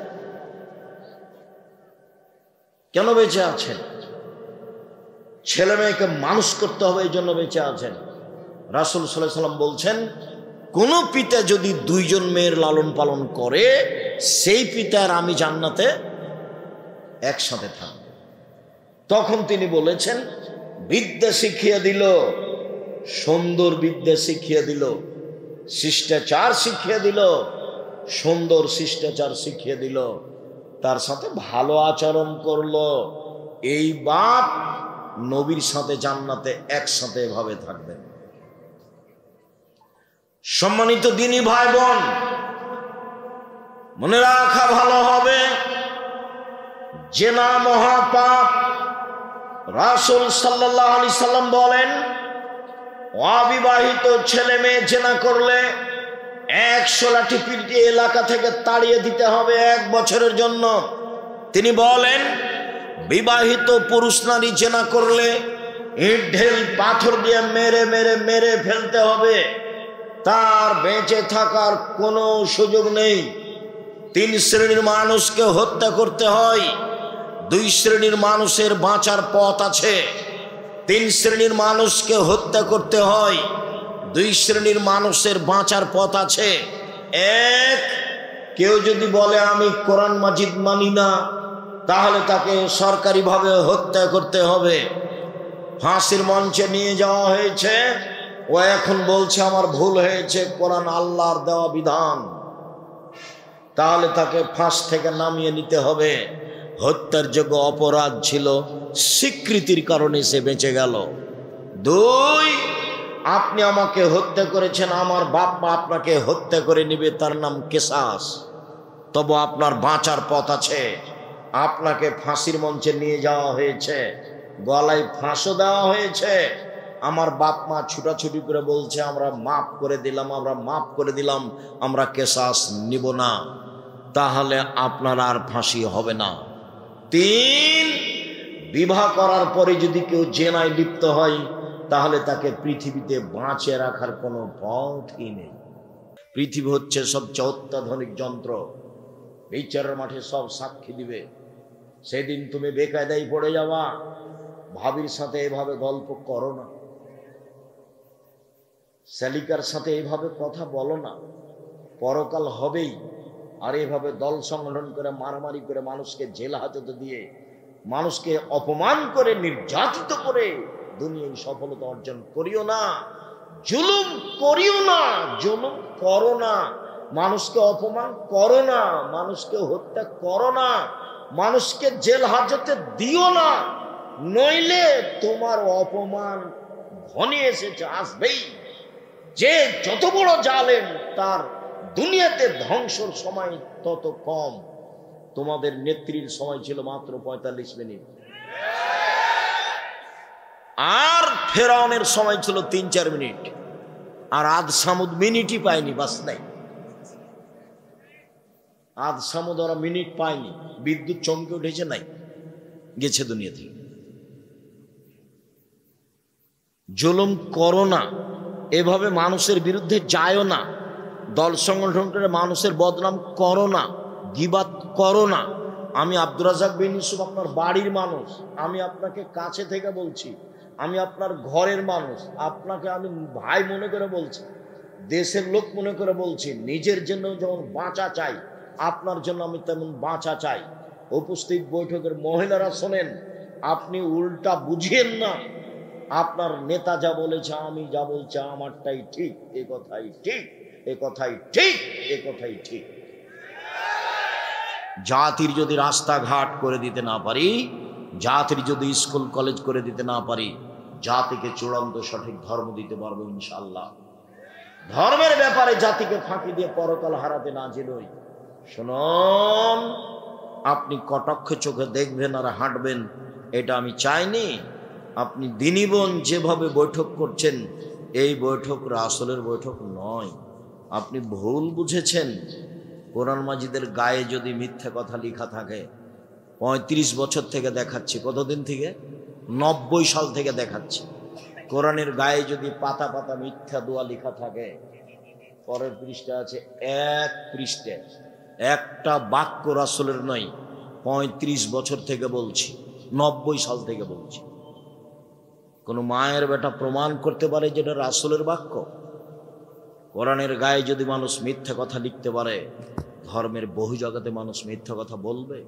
কেন বেঁচে আছেন? ছেলে মেয়েকে মানুষ করতে হবে, এই জন্য বেঁচে আছেন। রাসূল সাল্লাল্লাহু আলাইহি ওয়াসাল্লাম বলছেন, কোন পিতা যদি দুইজন মেয়ের লালন পালন করে, সেই পিতার আমি জান্নাতে একসাথে থাকব। তখন তিনি বলেছেন, বিদ্যা শিখিয়ে দিল, সুন্দর বিদ্যা শিখিয়ে দিল, শিষ্টাচার শিখিয়ে দিল, সুন্দর শিষ্টাচার শিখিয়ে দিল, তার সাথে ভালো আচরণ করলো। এই বাপ নবীর সাথে জান্নাতে একসাথে এভাবে থাকবেন। সম্মানিত দিনী ভাই বোন, মনে রাখা ভালো হবে, জিনা মহাপাপ। রাসূল সাল্লাল্লাহু আলাইহি সাল্লাম বলেন, অবিবাহিত ছেলে মেয়ে জিনা করলে 100 লাঠি পিটিয়ে এলাকা থেকে তাড়িয়ে দিতে হবে 1 বছরের জন্য। তিনি বলেন, বিবাহিত পুরুষ নারী জিনা করলে ইট ঢেল পাথর দিয়ে মেরে মেরে মেরে ফেলতে হবে, তার বেঁচে থাকার কোনো সুযোগ নেই। 3 শ্রেণীর মানুষকে হত্যা করতে হয়, 2 শ্রেণীর মানুষের বাঁচার পথ আছে। 3 শ্রেণীর মানুষকে হত্যা করতে হয়, 2 শ্রেণীর মানুষের বাঁচার পথ আছে। 1, কেউ যদি বলে আমি কোরআন মাজিদ মানি না, তাহলে তাকে সরকারিভাবে হত্যা করতে হবে। ফাঁসির মঞ্চে নিয়ে যাওয়া হয়েছে, ও এখন বলছে আমার ভুল হয়েছে, কোরআন আল্লাহর দেওয়া বিধান, তাহলে তাকে ফাঁস থেকে নামিয়ে নিতে হবে। হত্যার যোগ্য অপরাধ ছিল, স্বীকৃতির কারণে সে বেঁচে গেল। 2, আপনি আমাকে হত্যা করেছেন, আমার বাপ মা আপনাকে হত্যা করে নিবে, তার নাম কিসাস। তবে আপনার বাঁচার পথ আছে। আপনাকে ফাঁসির মঞ্চে নিয়ে যাওয়া হয়েছে, গলায় ফাঁসও দেওয়া হয়েছে, আমার বাপ মা ছুটাছুটি করে বলছে আমরা মাফ করে দিলাম, আমরা মাফ করে দিলাম, আমরা কিসাস নিব না, তাহলে আপনার আর ফাঁসি হবে না। 3, বিবাহ করার পরে যদি কেউ জেনায় লিপ্ত হয়, তাহলে তাকে পৃথিবীতে বাঁচিয়ে রাখার কোনো পথই নেই। পৃথিবী হচ্ছে সবচেয়ে অত্যাধুনিক যন্ত্র, বিচারের মাঠে সব সাক্ষী দিবে। সেদিন তুমি বেকায়দায় পড়ে যাবা। ভাবির সাথে এভাবে গল্প করো না, শালিকার সাথে এভাবে কথা বলো না, পরকাল হবেই। আর এভাবে দল সংগঠন করে মারামারি করে মানুষকে জেল হাজতে দিয়ে মানুষকে অপমান করে নির্যাতিত করে দুনিয়ায় সফলতা অর্জন করিও না। জুলুম করিও না, জুলুম করো না, মানুষকে অপমান করো না, মানুষকে হত্যা করো না, মানুষকে জেল হাজতে দিও না, নইলে তোমার অপমান ঘনিয়ে এসেছে, আসবেই। যে যত বড় জালেম, তার দুনিয়াতে ধ্বংসর সময় তত কম। তোমাদের নেত্রীর সময় ছিল মাত্র 45 মিনিট, আর ফেরাউনের সময় ছিল 3-4 মিনিট, আর আদ সামুদ মিনিটই পায়নি, বাস নাই। আদ সামুদ ওরা মিনিট পায়নি, বিদ্যুৎ চমকে উঠেছে, নাই, গেছে দুনিয়া থেকে। জুলুম করো না, এভাবে মানুষের বিরুদ্ধে যায়ও না, দল সংগঠন করে মানুষের বদনাম করো না, গীবাত করো না। আমি আব্দুর রাজ্জাক বিন ইউসুফ আপনার বাড়ির মানুষ, আমি আপনাকে কাছে থেকে বলছি, আমি আপনার ঘরের মানুষ, আপনাকে আমি ভাই মনে করে বলছি, দেশের লোক মনে করে বলছি। নিজের জন্য যেমন বাঁচা চাই, আপনার জন্য আমি তেমন বাঁচা চাই। উপস্থিত বৈঠকের মহিলারা শোনেন, আপনি উল্টা বুঝিয়েন না। আপনার নেতা যা বলেছে, আমি যা বলছি আমারটাই ঠিক, এ কথাই ঠিক, এ কথাই ঠিক, এ কথাই ঠিক। জাতির যদি রাস্তাঘাট করে দিতে না পারি, জাতির যদি স্কুল কলেজ করে দিতে না পারি, জাতিকে চূড়ান্ত সঠিক ধর্ম দিতে পারবো ইনশাআল্লাহ। ধর্মের ব্যাপারে জাতিকে ফাঁকি দিয়ে পরকাল হারাতে না জেনই। শুনুন, আপনি কটাক্ষ চোখে দেখবেন আর হাঁটবেন, এটা আমি চাইনি। আপনি দিনী বোন যেভাবে বৈঠক করছেন, এই বৈঠক রাসূলের বৈঠক নয়। আপনি ভুল বুঝেছেন। কোরআন মাজিদের গায়ে যদি মিথ্যা কথা লেখা থাকে, ৩৫ বছর থেকে দেখাচ্ছি, কতদিন থেকে? ৯০ সাল থেকে দেখাচ্ছি। কোরআনের গায়ে যদি পাতা পাতা মিথ্যা দোয়া লেখা থাকে, পরের পৃষ্ঠা আছে, এক পৃষ্ঠায় একটা বাক্য রাসূলের নয়। ৩৫ বছর থেকে বলছি, ৯০ সাল থেকে বলছি। কোন মায়ের বেটা প্রমাণ করতে পারে যেটা রাসূলের বাক্য? কোরআনের গায়ে যদি মানুষ মিথ্যা কথা লিখতে পারে, ধর্মের বহু জায়গাতে মানুষ মিথ্যা কথা বলবে।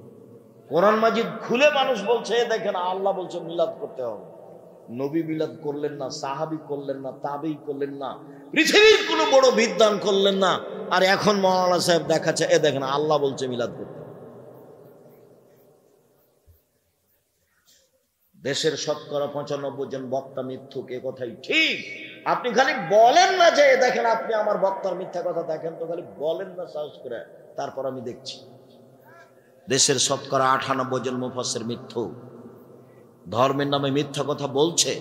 কোরআন মাজিদ খুলে মানুষ বলছে, দেখেন আল্লাহ বলছে মিলাদ করতে হবে। নবী মিলাদ করলেন না, সাহাবী করলেন না, তাবেঈ করলেন না, পৃথিবীর কোনো বড় বিদ্বান করলেন না। আর এখন মাওলানা সাহেব দেখাচ্ছে, এ দেখেন আল্লাহ বলছে মিলাদ করতে হবে। দেশের শতকরা ৯৫ জন বক্তা মিথ্যুক, এ কথাই ঠিক। আপনি খালি বলেন না যে দেখেন আপনি আমার বক্তার মিথ্যা কথা দেখেন তো, খালি বলেন না সাহস করে, তারপর আমি দেখছি। দেশের শতকরা ৯৮ জন মুফাসসির মিথ্যুক, ধর্মের নামে মিথ্যা কথা বলছে।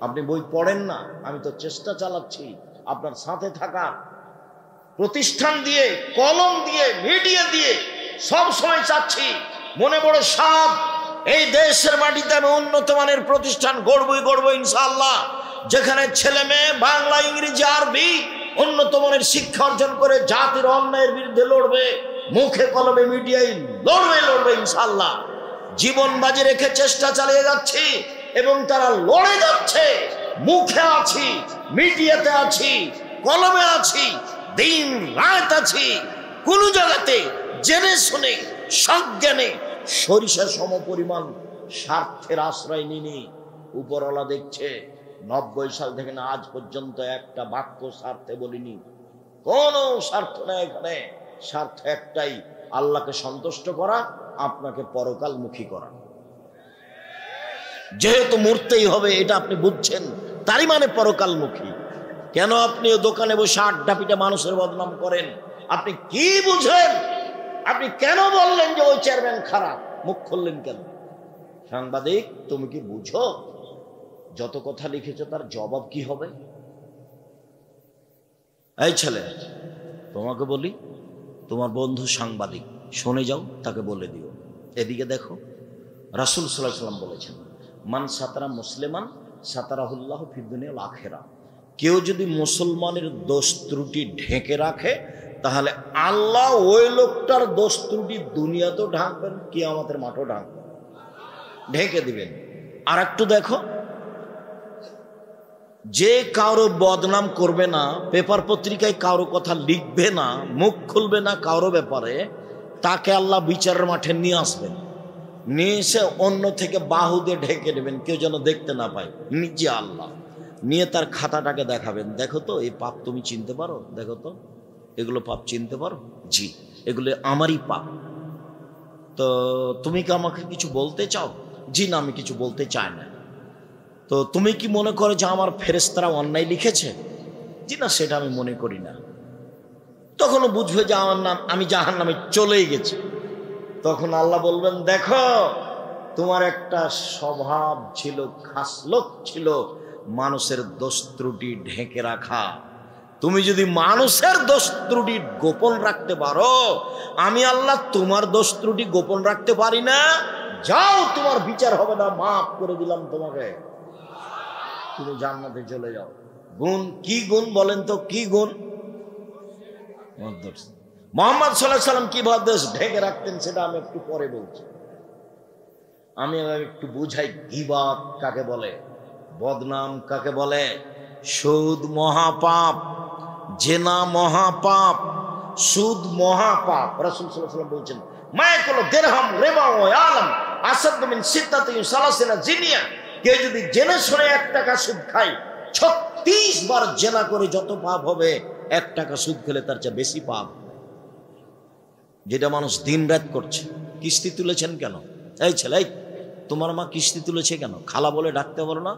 আপনি বই পড়েন না, আমি তো চেষ্টা চালাচ্ছি আপনার সাথে থাকার, প্রতিষ্ঠান দিয়ে, কলম দিয়ে, মিডিয়া দিয়ে সব সময় চাচ্ছি। মনে বড় সাপ, এই দেশের মাটিতে আমি উন্নত মানের প্রতিষ্ঠান গড়বই ইনশাআল্লাহ, যেখানে ছেলে মেয়ে বাংলা, ইংরেজি, আরবি উন্নত মানের শিক্ষা অর্জন করে জাতির অন্যায়ের বিরুদ্ধে লড়বে, মুখে কলমে মিডিয়ায় লড়বে ইনশাআল্লাহ। জীবন বাজি রেখে চেষ্টা চালিয়ে যাচ্ছি এবং তারা লড়ে যাচ্ছে। মুখে আছি, মিডিয়াতে আছি, কলমে আছি, দিন রাত আছি। কোন জায়গাতে জেনে শুনে সজ্ঞানে সরিষা সম পরিমাণ স্বার্থের আশ্রয় নিনি। উপরওয়ালা দেখছে ৯০ সাল থেকে না আজ পর্যন্ত একটা বাক্য স্বার্থে বলিনি। কোন স্বার্থ নেই এখানে, স্বার্থ একটাই, আল্লাহকে সন্তুষ্ট করা, আপনাকে পরকালমুখী করা। যেহেতু মরতেই হবে এটা আপনি বুঝছেন, তারই মানে পরকালমুখী। কেন আপনি দোকানে বসে আড্ডা পিটা মানুষের বদনাম করেন? আপনি কি বুঝেন? আপনি কেন বললেন যে ওই চেয়ারম্যান খারাপ? মুখ খুললেন কেন? সাংবাদিক, তুমি কি বুঝো যত কথা লিখেছ তার জবাব কি হবে? এই ছেলে, তোমাকে বলি, তোমার বন্ধু সাংবাদিক, শুনে যাও, তাকে বলে দিও, এদিকে দেখো রাসূল সাল্লাল্লাহু আলাইহি ওয়াসাল্লাম বলেছেন, মান সাতারা মুসলিমান সাতারাহুল্লাহু ফিদ দুনিয়া ওয়াল আখিরা। কেউ যদি মুসলমানের দোষ ত্রুটি ঢেকে রাখে, তাহলে আল্লাহ ওই লোকটার দোষ ত্রুটি দুনিয়াতেও ঢাকবেন, কিয়ামতের মাঠেও ঢাকবেন, ঢেকে দিবেন। আর একটু দেখো, যে কারো বদনাম করবে না, পেপার পত্রিকায় কারো কথা লিখবে না, মুখ খুলবে না কারো ব্যাপারে, তাকে আল্লাহ বিচারের মাঠে নিয়ে আসবেন। নিয়ে এসে অন্য থেকে বাহু দিয়ে ঢেকে নেবেন, কেউ যেন দেখতে না পায়। নিজে আল্লাহ নিয়ে তার খাতাটাকে দেখাবেন, দেখো তো এই পাপ তুমি চিনতে পারো, দেখো তো এগুলো পাপ চিনতে পারো? জি, এগুলো আমারই পাপ। তো তুমি কি আমাকে কিছু বলতে চাও? জি না, আমি কিছু বলতে চাই না। তো তুমি কি মনে করো যে আমার ফেরেশতারা অন্যায় লিখেছে? জি না, সেটা আমি মনে করি না। তখনও বুঝবে যে আমার নাম, আমি জাহান্নামে চলেই গেছি। তখন আল্লাহ বলবেন, দেখো তোমার একটা স্বভাব ছিল, খাসলত ছিল মানুষের দোষ ত্রুটি ঢেকে রাখা। তুমি যদি মানুষের দোষ ত্রুটি গোপন রাখতে পারো, আমি আল্লাহ তোমার দোষ ত্রুটি গোপন রাখতে পারি না। যাও, তোমার বিচার হবে না, মাফ করে দিলাম তোমাকে, তুমি জান্নাতে চলে যাও। গুণ কি গুণ বলেন তো, কি গুণ? মুহাম্মদ সাল্লাল্লাহু আলাইহি সাল্লাম কিভাবে দেশ ঢেকে রাখতেন সেটা আমি একটু পরে বলছি। আমি একটু বুঝাই গীবত কাকে বলে। বদনাম কাকে বলে? সুদ মহাপাপ, জেনা মহাপাপ, সুদ মহাপাপ। রাসূল সাল্লাল্লাহু আলাইহি ওয়াসাল্লাম বলছেন, মায়াকুল দিরহাম রিবা ওয়া আলাম আসাদ মিন সিত্তাতি সালাসিনা জিনিয়া। কেউ যদি জেনে শুনে 1 টাকা সুদ খায়, 36 বার জেনা করে যত পাপ হবে, 1 টাকা সুদ খেলে তার চেয়ে বেশি পাপ। যেটা মানুষ দিনরাত করছে। কিস্তি তুলেছেন কেন? এই ছেলে, তোমার মা কিস্তি তুলেছে কেন? খালা বলে ডাকতে পারো না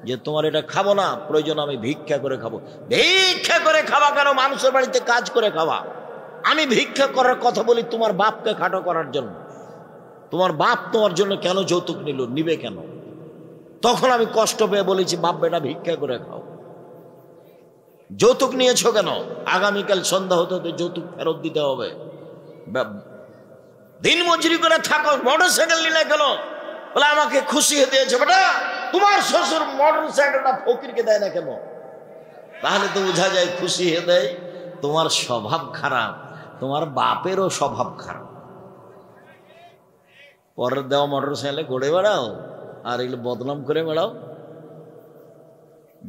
যে তোমার এটা খাবো না, প্রয়োজন আমি ভিক্ষা করে খাবো। ভিক্ষা করে খাওয়া কেন? মানুষের বাড়িতে কাজ করে খাওয়া। আমি ভিক্ষা করার কথা বলি তোমার বাপকে খাটো করার জন্য। তোমার বাপ তোমার জন্য কেন যৌতুক নিবে কেন? তখন আমি কষ্ট পেয়ে বলেছি, বাপ বেটা ভিক্ষা করে খাও। যৌতুক নিয়েছো কেন? আগামীকাল সন্ধ্যা হতে হতে যৌতুক ফেরত দিতে হবে। দিন মজুরি করে থাকো, মোটরসাইকেল নিলে কেন? বলে আমাকে খুশি হয়ে দিয়েছে। বেটা, তোমার শ্বশুর মোটরসাইকেলটা ফকিরকে দেয় না কেন? তাহলে তো বোঝা যায় খুশি হয়ে দেয়। তোমার স্বভাব খারাপ, তোমার বাপেরও স্বভাব খারাপ। পরের দেওয়া মোটরসাইকেলে ঘুরে বেড়াও আর এগুলো বদনাম করে বেড়াও।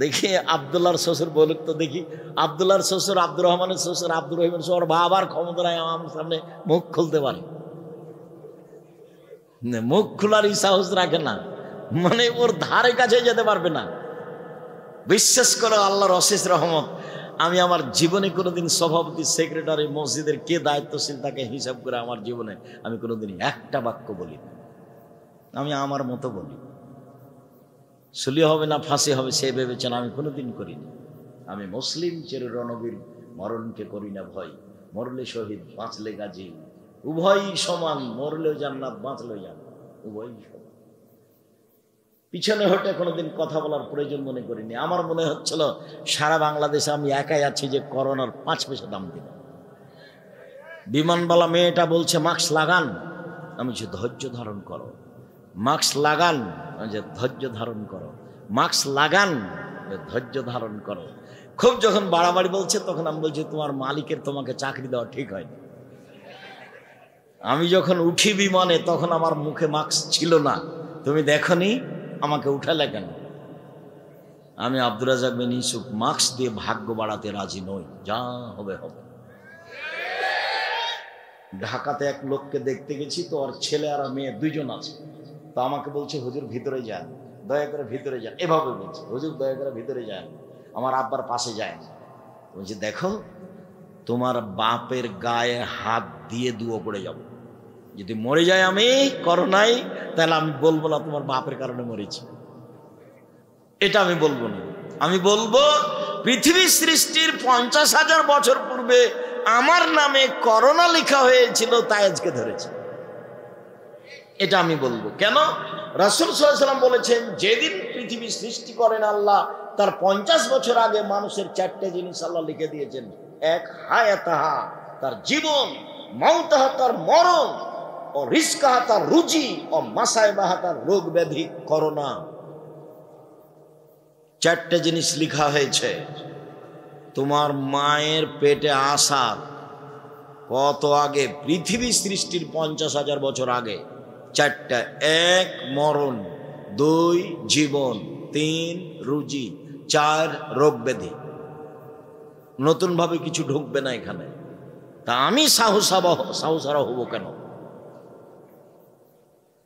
দেখি আব্দুল্লাহর শ্বশুর বলুক তো দেখি। আব্দুল্লাহর শ্বশুর, আব্দুর রহমানের শ্বশুর, আব্দুর রহিমের শ্বশুর, বাবার ক্ষমতা নাই আমার সামনে মুখ খুলতে পারে, মুখ খোলার সাহস রাখে না, মানে ওর ধারে কাছে যেতে পারবে না। বিশ্বাস করো, আল্লাহর অশেষ রহমত, আমি আমার জীবনে কোনোদিন সভাপতি, সেক্রেটারি, মসজিদের কে দায়িত্বশীল তাকে হিসাব করে আমার জীবনে আমি কোনোদিন একটা বাক্য বলি না। আমি আমার মতো বলি। সুলি হবে না ফাঁসি হবে সে ভেবেছেন, আমি কোনোদিন করিনি। আমি মুসলিম চির রণবীর, মরণকে করি না ভয়। মরলে শহীদ, বাঁচলে গাজী, উভয়ই সমান। মরলেও জান্নাত, বাঁচলেও জান্নাত, উভয়ই সমান। পিছনে হটে কোনোদিন কথা বলার প্রয়োজন মনে করিনি। আমার মনে হচ্ছিল সারা বাংলাদেশে আমি একাই আছি যে করোনার 5 পয়সা দাম দিল। বিমানবালা মেয়েটা বলছে মাস্ক লাগান, আমি যে ধৈর্য ধারণ করো। মাস্ক লাগান, যে ধৈর্য ধারণ করো। মাস্ক লাগান, ধৈর্য ধারণ করো। খুব যখন বাড়াবাড়ি বলছে তখন আমি বলছি, তোমার মালিকের তোমাকে চাকরি দেওয়া ঠিক হয়নি। আমি যখন উঠি বিমানে তখন আমার মুখে মাস্ক ছিল না, তুমি দেখনি, আমাকে উঠালে কেন? আমি আব্দুর রাজ্জাক বিন ইউসুফ মাস্ক দিয়ে ভাগ্য বাড়াতে রাজি নই, যা হবে হবে। ঢাকাতে এক লোককে দেখতে গেছি, তো ওর ছেলে আর মেয়ে 2 জন আছে। তো আমাকে বলছে, হুজুর ভিতরে যান, দয়া করে ভিতরে যান। এভাবে বলছে, হুজুর দয়া করে ভিতরে যান, আমার আব্বার পাশে যায় না। বলছে, দেখো তোমার বাপের গায়ে হাত দিয়ে দুয়ো পড়ে যাব। যদি মরে যায় আমি করোনায়, তাহলে আমি বলবো না তোমার বাপের কারণে মরেছি, এটা আমি বলবো না। আমি বলবো পৃথিবী সৃষ্টির 50,000 বছর পূর্বে আমার নামে করোনা লেখা হয়েছিল, তাই আজকে ধরেছে, এটা আমি বলবো। কেন? রাসূল সাল্লাল্লাহু আলাইহি ওয়াসাল্লাম বলেছেন, যেদিন পৃথিবী সৃষ্টি করেন আল্লাহ, তার 50 বছর আগে মানুষের 4টে জিনিস আল্লাহ লিখে দিয়েছেন। এক, হায়াতাহা, তার জীবন, মাউতাহা, তার মরণ, ও রিজকাহা, তার রুজি, ও মাসাইবাহা, তার রোগ ব্যাধি, করোনা। 4টে জিনিস লেখা হয়েছে। তোমার মায়ের পেটে আসার কত আগে, পৃথিবী সৃষ্টির 50,000 বছর আগে 4টা। 1 মরণ, 2 জীবন, 3 রুজি, 4 রোগ ব্যাধি। নতুন ভাবে কিছু ঢুকবে না এখানে। তা আমি সাহসারা হব কেন?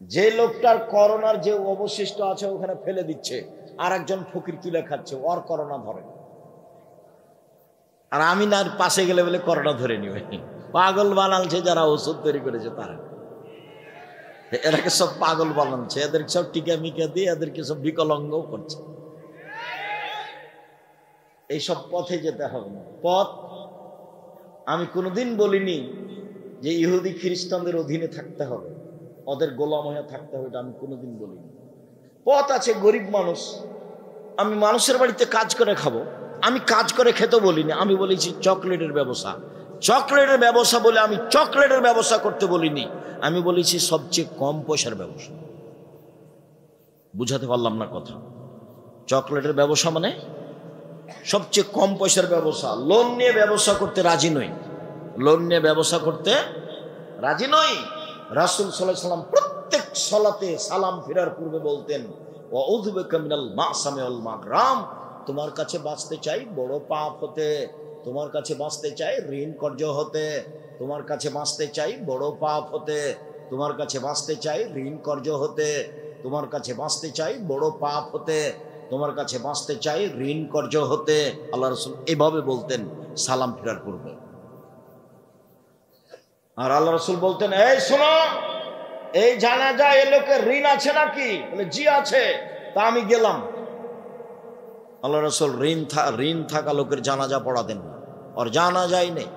যে লোকটার করোনার যে অবশিষ্ট আছে ওখানে ফেলে দিচ্ছে, আর একজন ফকির তুলে খাচ্ছে, ওর করোনা ধরে। আর আমি না পাশে গেলে বলে করোনা ধরে নিবে। পাগল বানালছে যারা ওষুধ তৈরি করেছে তারা, এরাকে সব পাগল বানাচ্ছে, এদেরকে সব টিকা মিকা দিয়ে এদেরকে সব বিকলাঙ্গ করছে। এইসব পথে যেতে হবে না। পথ আমি কোনোদিন বলিনি যে ইহুদি খ্রিস্টানদের অধীনে থাকতে হবে, ওদের গোলাম হয়ে থাকতে হবে, এটা আমি কোনোদিন বলিনি। পথ আছে, গরিব মানুষ, আমি মানুষের বাড়িতে কাজ করে খাবো, আমি কাজ করে খেতে বলিনি। আমি বলেছি চকলেটের ব্যবসা। চকলেটের ব্যবসা বলে আমি চকলেটের ব্যবসা করতে বলিনি, আমি বলেছি সবচেয়ে কম পয়সার ব্যবসা। বুঝাতে পারলাম না কথা? চকলেটের ব্যবসা মানে সবচেয়ে কম পয়সার ব্যবসা। লোন নিয়ে ব্যবসা করতে রাজি নই, লোন নিয়ে ব্যবসা করতে রাজি নই। রাসূল সাল্লাল্লাহু আলাইহি ওয়াসাল্লাম প্রত্যেক সালাতে সালাম ফেরার পূর্বে বলতেন, ওয়া আউযু বিকা মিনাল মাসামি ওয়াল মাগরাম। তোমার কাছে বাঁচতে চাই বড় পাপ হতে, তোমার কাছে বাঁচতে চাই ঋণ কর্য হতে, তোমার কাছে বাঁচতে চাই বড় পাপ হতে, তোমার কাছে বাঁচতে চাই ঋণ কর্য হতে, তোমার কাছে বাঁচতে চাই বড় পাপ হতে, তোমার কাছে বাঁচতে চাই ঋণ কর্য হতে। আল্লাহ রাসূল এভাবে বলতেন সালাম ফেরার পূর্বে। আর আল্লাহ রাসূল বলতেন, এই শোনো, এই জানাজা এ লোকের ঋণ আছে নাকি? বলে জি আছে। তা আমি গেলাম। আল্লাহ রাসূল ঋণ থাকা লোকের জানাজা পড়াতেন না, আর জানাজাই নেই।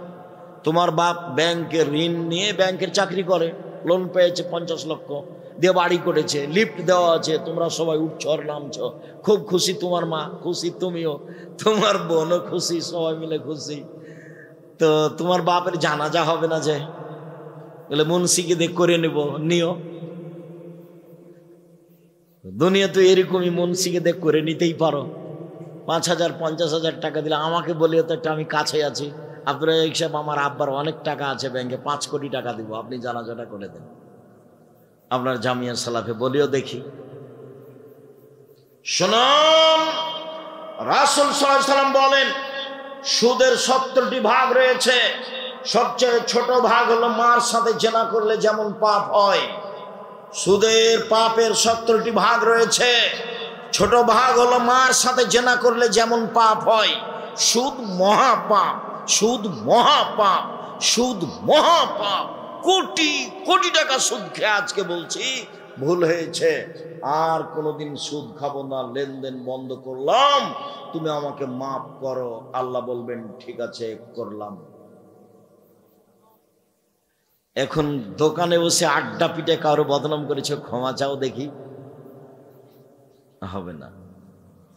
তোমার বাপ ব্যাংকে ঋণ নিয়ে ব্যাংকের চাকরি করে, লোন পেয়েছে 50 লক্ষ দিয়ে বাড়ি করেছে, লিফট দেওয়া আছে, তোমরা সবাই উঠছ আর নামছ, খুব খুশি, তোমার মা খুশি, তুমিও, তোমার বোনও খুশি, সবাই মিলে খুশি। তো তোমার বাপের জানাজা হবে না যে? বলে মুন্সিকে দিয়ে করে নিও। দুনিয়া তো এরকমই, মুন্সিকে দিয়ে করে নিতেই পারো। 5,000 50,000 টাকা দিলে আমাকে বলিও তো একটা, আমি কাছে আছি, আপনার হিসাব আমার আব্বার অনেক টাকা আছে ব্যাংকে, 5 কোটি টাকা দিব, আপনি জানাজাটা করে দেন। আপনার জামিয়া সালাফে বলিও দেখি। শুনুন, রাসূল সাল্লাল্লাহু আলাইহি ওয়াসাল্লাম বলেন সুদের 70টি ভাগ রয়েছে। সবচেয়ে ছোট ভাগ হলো মার সাথে জেনা করলে যেমন পাপ হয়। সুদের পাপের 70টি ভাগ রয়েছে। ছোট ভাগ হলো মার সাথে জেনা করলে যেমন পাপ হয়। সুদ মহাপাপ, সুদ মহাপাপ, সুদ মহাপাপ। কোটি কোটি টাকা সুদ খেয়ে আজকে বলছি ভুল হয়েছে, আর কোনোদিন সুদ খাবো না, লেনদেন বন্ধ করলাম, তুমি আমাকে মাফ করো। আল্লাহ বলবেন ঠিক আছে করলাম। এখন দোকানে বসে আড্ডা পিটে কারো বদনাম করেছে, ক্ষমা চাও দেখি, হবে না।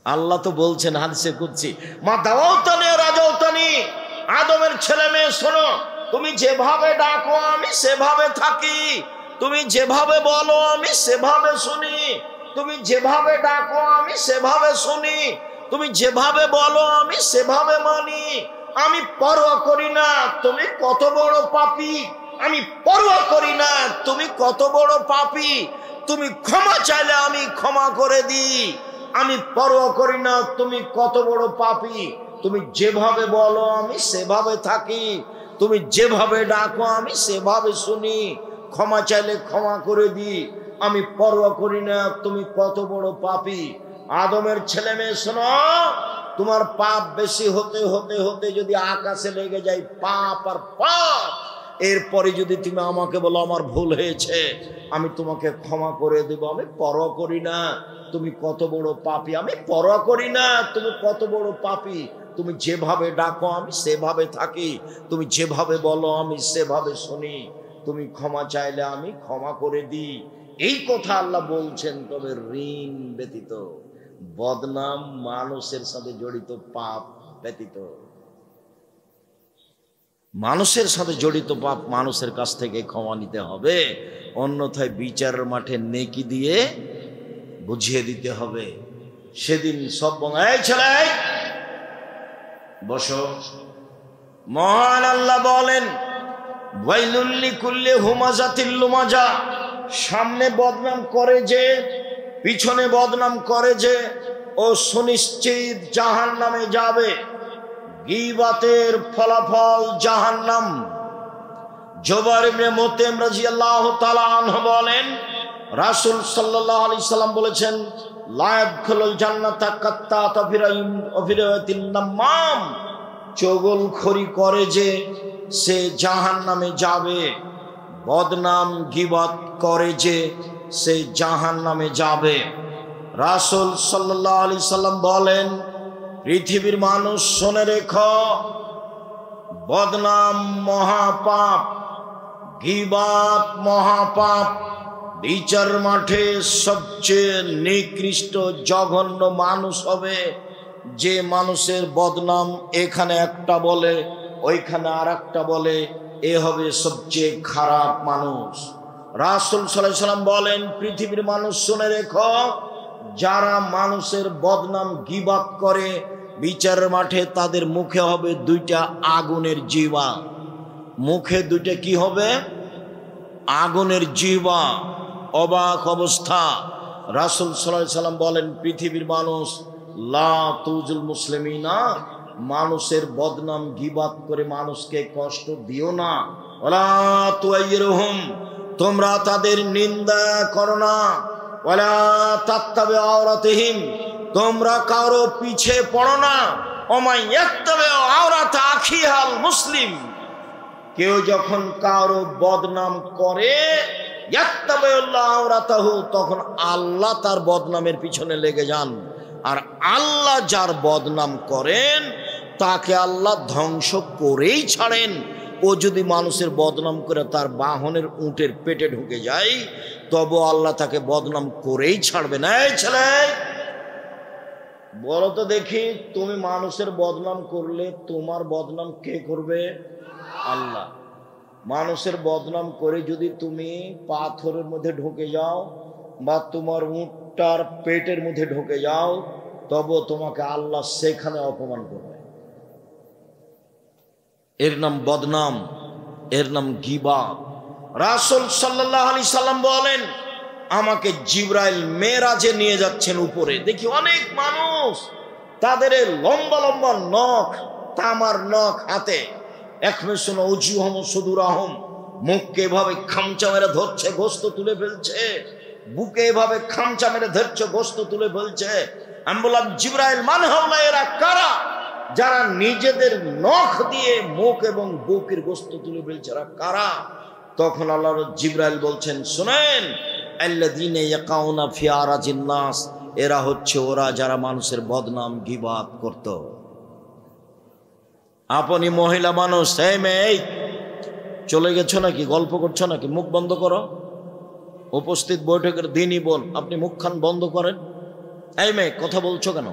আল্লাহ তো বলছেন হাদিসে কুদসি, মা দাওয়াতানি রাজাউতানি, আদমের ছেলে মেয়ে শোনো, তুমি যেভাবে ডাকো আমি সেভাবে থাকি, তুমি যেভাবে বলো আমি সেভাবে শুনি, তুমি যেভাবে ডাকো আমি সেভাবে শুনি, তুমি যেভাবে বলো আমি সেভাবে মানি। আমি পরোয়া করি না তুমি কত বড় পাপী, আমি পরোয়া করি না তুমি কত বড় পাপী, তুমি ক্ষমা চাইলে আমি ক্ষমা করে দিই, আমি পরোয়া করি না তুমি কত বড় পাপী, তুমি যেভাবে বলো আমি সেভাবে থাকি, তুমি যেভাবে ডাকো আমি সেভাবে শুনি, ক্ষমা চাইলে ক্ষমা করে দিই, আমি পরোয়া করি না তুমি কত বড় পাপী। আদমের ছেলে মেয়ে শোনো, তোমার পাপ বেশি হতে হতে হতে যদি আকাশে লেগে যায় পাপ আর পাপ, এরপরে যদি তুমি আমাকে বলো আমার ভুল হয়েছে, আমি তোমাকে ক্ষমা করে দেব, আমি পরোয়া করি না তুমি কত বড় পাপী, আমি পরোয়া করি না তুমি কত বড় পাপী, তুমি যেভাবে ডাকো আমি সেভাবে থাকি, তুমি যেভাবে বলো আমি সেভাবে শুনি, তুমি ক্ষমা চাইলে আমি ক্ষমা করে দিই। এই কথা আল্লাহ বলছেন। তবে ঋণ ব্যতীত, বদনাম, মানুষের সাথে জড়িত পাপ ব্যতীত, মানুষের সাথে জড়িত পাপ মানুষের কাছ থেকে ক্ষমা নিতে হবে, অন্যথায় বিচারের মাঠে নেকি দিয়ে বুঝিয়ে দিতে হবে। সেদিন সব ছেলে বসো, মহান আল্লাহ বলেন ওয়াইলুল লিকুল্লি হুমাজাতিল লুমাজা, সামনে বদনাম করে যে, পিছনে বদনাম করে যে, ও সুনিশ্চিত জাহান্নামে যাবে। গীবাতের ফলাফল জাহান্নাম। জুবাইর ইবনে মুতঈম রাদিয়াল্লাহু তাআলা আনহু বলেন রাসূল সাল্লাল্লাহু আলাইহি সাল্লাম বলেছেন, লা ইয়াদখুলুল জান্নাতা কাত্তাত ফিরাতিন নামাম, চগলখড়ি করে যে সে জাহান্নামে যাবে, বদনাম গীবত করে যে সে জাহান্নামে যাবে। রাসূল সাল্লাল্লাহু আলাইহি সাল্লাম বলেন, পৃথিবীর মানুষ শুনে রেখো, বদনাম মহাপাপ, গীবত মহাপাপ, বিচার মাঠে সবচেয়ে নিকৃষ্ট জঘন্য মানুষ হবে যে মানুষের বদনাম এখানে একটা বলে ওইখানে আর একটা বলে, এ হবে সবচেয়ে খারাপ মানুষ। রাসূল সাল্লাল্লাহু আলাইহি সাল্লাম বলেন, পৃথিবীর মানুষ শুনে রেখো, যারা মানুষের বদনাম গীবত করে বিচারের মাঠে তাদের মুখে হবে 2টা আগুনের জিহ্বা, মুখে 2টা কি হবে? আগুনের জিহ্বা। অবাক অবস্থা। রাসূল সাল্লাল্লাহু আলাইহি সাল্লাম বলেন, পৃথিবীর মানুষ লা তুজুল মুসলিমিনা, মানুষের বদনাম গীবাত করে মানুষকে কষ্ট দিও না। ওয়ালা তুআইরুহুম, তোমরা তাদের নিন্দা করো না। ওয়ালা তাত্তাবি আওরাতিহিম, তোমরা কারো পিছে পড়ো না। ওমাই ইয়াত্তাবি আওরাত আখিহাল মুসলিম, কেউ যখন কারো বদনাম করে ইয়াত্তাবিউল্লাহ আওরাতাহু, তখন আল্লাহ তার বদনামের পিছনে লেগে যান। আর আল্লাহ যার বদনাম করেন তাকে আল্লাহ ধ্বংস করেই ছাড়েন। ও যদি মানুষের বদনাম করে তার বাহনের উটের পেটে ঢুকে যায়, তবু আল্লাহ তাকে বদনাম করেই ছাড়বে না। এই ছেলে, বলো তো দেখি, তুমি মানুষের বদনাম করলে তোমার বদনাম কে করবে? আল্লাহ। মানুষের বদনাম করে যদি তুমি পাথরের মধ্যে ঢুকে যাও বা তোমার উটটার পেটের মধ্যে ঢুকে যাও, তবু তোমাকে আল্লাহ সেখানে অপমান করবে। এর নাম বদনাম, এর নাম গীবাত। রাসূল সাল্লাল্লাহু আলাইহি সাল্লাম বলেন, আমাকে জিবরাইল মেরাজে নিয়ে যাচ্ছেন উপরে। দেখি অনেক মানুষ, তাদের লম্বা লম্বা নখ, তামার নখ হাতে, একমেশনো উজুহম সুদুরাহম, মুখকে এভাবে খামচা মেরে ধরছে, গোস্ত তুলে ফেলছে, বুকে এভাবে খামচা মেরে ধরছে, গোস্ত তুলে ফেলছে। আমি বললাম, জিবরাইল মান হাওলা, এরা কারা? যারা নিজেদের নখ দিয়ে মুখ এবং বুকের গোস্ত তুলে ফেলছে, এরা কারা? তখন আল্লাহর জিবরাইল বলছেন, শুনেন, আল্লাযীনা ইয়াকাউনা ফি আরাজিন নাস, এরা হচ্ছে ওরা যারা মানুষের বদনাম গীবাত করত। আপনি মহিলা মানুষ, এই মেয়ে চলে গেছো নাকি? গল্প করছো নাকি? মুখ বন্ধ করো। উপস্থিত বৈঠকের দিনই বোন, আপনি মুখখান বন্ধ করেন। এই মেয়ে, কথা বলছো কেন?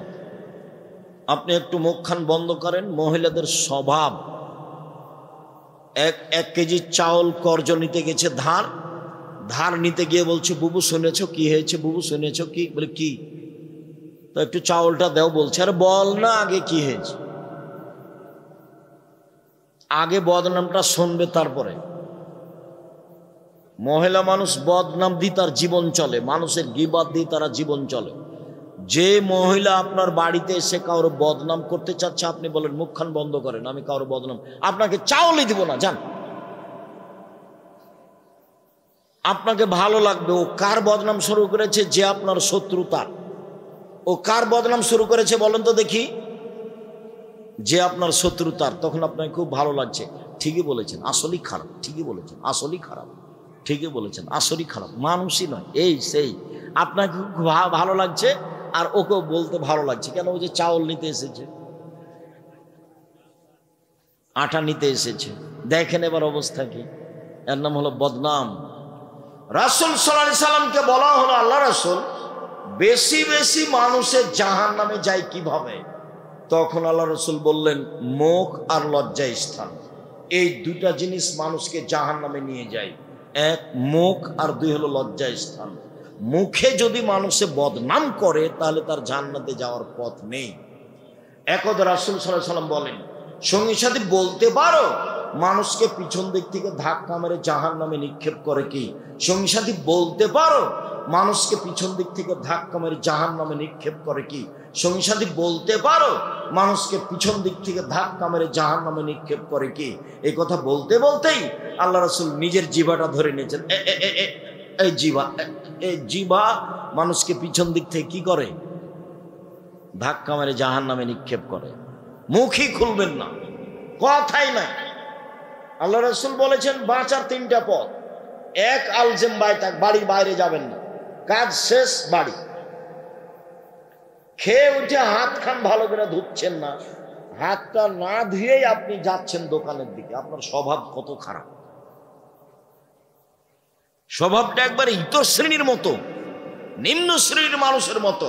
আপনি একটু মুখখান বন্ধ করেন। মহিলাদের স্বভাব, এক কেজি চাউল কর্জ নিতে গেছে, ধার নিতে গিয়ে বলছে, বুবু শুনেছো কি হয়েছে? বুবু শুনেছো কি? বলে কি? তো একটু চাউলটা দেও বলছে। আরে বল না আগে কি হয়েছে। আগে বদনামটা শুনবে, তারপরে। মহিলা মানুষ বদনাম দিয়ে তার জীবন চলে, মানুষের গীবাত দিয়ে তারা জীবন চলে। যে মহিলা আপনার বাড়িতে এসে কারোর বদনাম করতে চাচ্ছে, আপনি বলেন মুখখান বন্ধ করেন, আমি কারোর বদনাম, আপনাকে চাউলই দিব না, যান। আপনাকে ভালো লাগবে। ও কার বদনাম শুরু করেছে? যে আপনার শত্রু তার। ও কার বদনাম শুরু করেছে বলেন তো দেখি? যে আপনার শত্রু তার। তখন আপনাকে খুব ভালো লাগছে, ঠিকই বলেছেন, আসলেই খারাপ, ঠিকই বলেছেন, আসলেই খারাপ, ঠিকই বলেছেন, আসলেই খারাপ, মানুষই নয়, এই সেই। আপনাকে খুব ভালো লাগছে, আর ওকেও বলতে ভালো লাগছে। কেন? ও যে চাউল নিতে এসেছে, আটা নিতে এসেছে। দেখেন এবার অবস্থা কি। এর নাম হলো বদনাম। রাসূল সাল্লাল্লাহু আলাইহি সাল্লামকে বলা হলো, আল্লাহ রাসূল, বেশি বেশি মানুষের জাহান্নামে যায় কিভাবে? তখন আল্লাহ রাসূল বললেন, মুখ আর লজ্জা স্থান, এই দুটা জিনিস মানুষকে জাহান্নামে নিয়ে যায়। এক মুখ, আর দুই হলো লজ্জা স্থান। মুখে যদি মানুষে বদনাম করে, তাহলে তার জান্নাতে যাওয়ার পথ নেই। একদা রাসূল সাল্লাল্লাহু আলাইহি সাল্লাম বলেন, সঙ্গী সাথী বলতে পারো মানুষকে পিছন দিক থেকে ধাক্কা মেরে জাহান্নামে নিক্ষেপ করে কি? সঙ্গী সাথী বলতে পারো মানুষকে পিছন দিক থেকে ধাক্কা মেরে জাহান্নামে নিক্ষেপ করে কি? সঙ্গী সাথী বলতে পারো মানুষকে পিছন দিক থেকে ধাক্কা মেরে জাহান্নামে নিক্ষেপ করে কি? এই কথা বলতে বলতেই আল্লাহ রাসূল নিজের জিহ্বাটা ধরে নিয়েছেন। এই জিহ্বা মানুষকে পিছন দিক থেকে কি করে? ধাক্কা মেরে জাহান্নামে নিক্ষেপ করে। মুখই খুলবেন না, কথাই নাই। আল্লাহ রাসূল বলেছেন, বাঁচার তিনটা পথ। এক, আলজেম বাইতাক, বাড়ির বাইরে যাবেন না, কাজ শেষ বাড়ি। খেয়ে উঠে হাত খান ভালো করে ধুচ্ছেন না, হাতটা না ধুয়েই আপনি যাচ্ছেন দোকানের দিকে। আপনার স্বভাব কত খারাপ! স্বভাবটা একবারে ইতর শ্রেণীর মতো, নিম্ন শ্রেণীর মানুষের মতো।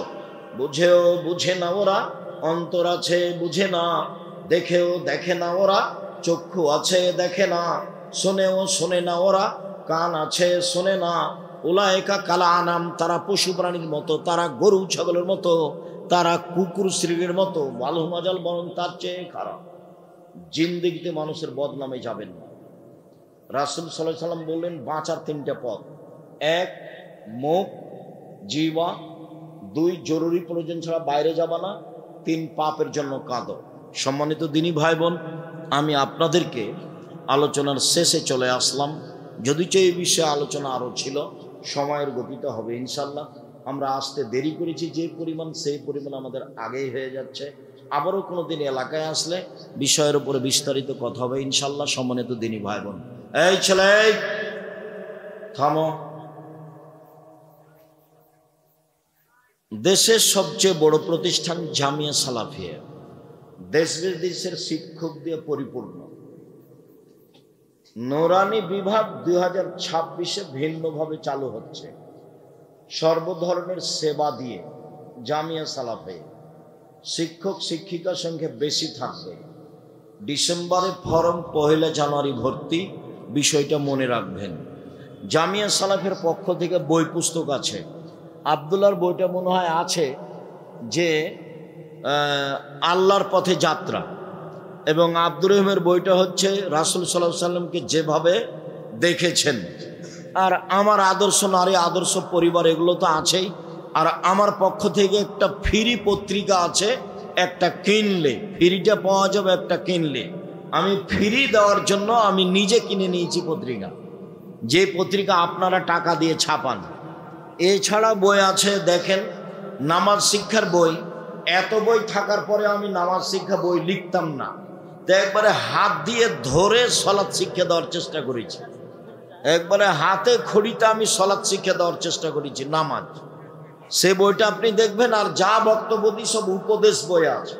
বুঝেও বুঝে না ওরা, অন্তর আছে বুঝে না, দেখেও দেখে না ওরা, চক্ষু আছে দেখে না, শোনেও শোনে না ওরা, কান আছে শোনে না। উলাইকা কালা আনাম, তারা পশু প্রাণীর মতো, তারা গরু ছাগলের মতো, তারা কুকুর শ্রেণীর মতো। ভালো মজাল বরং তার চেয়ে খারাপ। জিন্দেগিতে মানুষের বদনামে যাবেন না। রাসূল সাল্লাল্লাহু আলাইহি সাল্লাম বললেন, বাঁচার তিনটা পথ। এক, মুখ জিওয়া, 2 জরুরি প্রয়োজন ছাড়া বাইরে যাবা না, 3 পাপের জন্য কাঁদো। সম্মানিত দিনী ভাই বোন, আমি আপনাদেরকে আলোচনার শেষে চলে আসলাম। যদি এই বিষয়ে আলোচনা আরও ছিল, সময়ের গতিতে হবে ইনশাল্লাহ। আমরা আসতে দেরি করেছি যে পরিমাণ, সেই পরিমাণ আমাদের আগেই হয়ে যাচ্ছে। আবারও কোনো দিন এলাকায় আসলে বিষয়ের উপরে বিস্তারিত কথা হবে ইনশাল্লাহ। সম্মানিত দিনী ভাই বোন, এই ছেলে থামো। দেশের সবচেয়ে বড় প্রতিষ্ঠান জামিয়া সালাফিয়া, দেশ বিদেশের শিক্ষক দিয়ে পরিপূর্ণ। নূরানি বিভাগ 2026-এ ভিন্নভাবে চালু হচ্ছে, সর্বধরনের সেবা দিয়ে। জামিয়া সালাফিয়া শিক্ষক শিক্ষিকার সংখ্যা বেশি থাকবে। ডিসেম্বরে ফরম, 1 জানুয়ারি ভর্তি। বিষয়টা মনে রাখবেন। জামিয়া সালাফের পক্ষ থেকে বই পুস্তক আছে। আব্দুল্লাহর বইটা মনে হয় আছে, যে আল্লাহর পথে যাত্রা, এবং আব্দুর রহিমের বইটা হচ্ছে রাসূল সাল্লাল্লাহু আলাইহি সাল্লামকে যেভাবে দেখেছেন। আর আমার আদর্শ নারী, আদর্শ পরিবার, এগুলো তো আছেই। আর আমার পক্ষ থেকে একটা ফ্রি পত্রিকা আছে, একটা কিনলে ফ্রিটা পাওয়া যাবে, একটা কিনলে। আমি ফ্রি দেওয়ার জন্য আমি নিজে কিনে নিয়েছি পত্রিকা, যে পত্রিকা আপনারা টাকা দিয়ে ছাপান। এছাড়া বই আছে, দেখেন, নামাজ শিক্ষার বই। এত বই থাকার পরে আমি নামাজ শিক্ষা বই লিখতাম না, তো একবারে হাত দিয়ে ধরে সলাৎ শিক্ষা দেওয়ার চেষ্টা করেছি। একবারে হাতে খড়িতে আমি সলাৎ শিক্ষা দেওয়ার চেষ্টা করেছি, নামাজ। সে বইটা আপনি দেখবেন। আর যা বক্তব্য দিই সব উপদেশ বই আছে।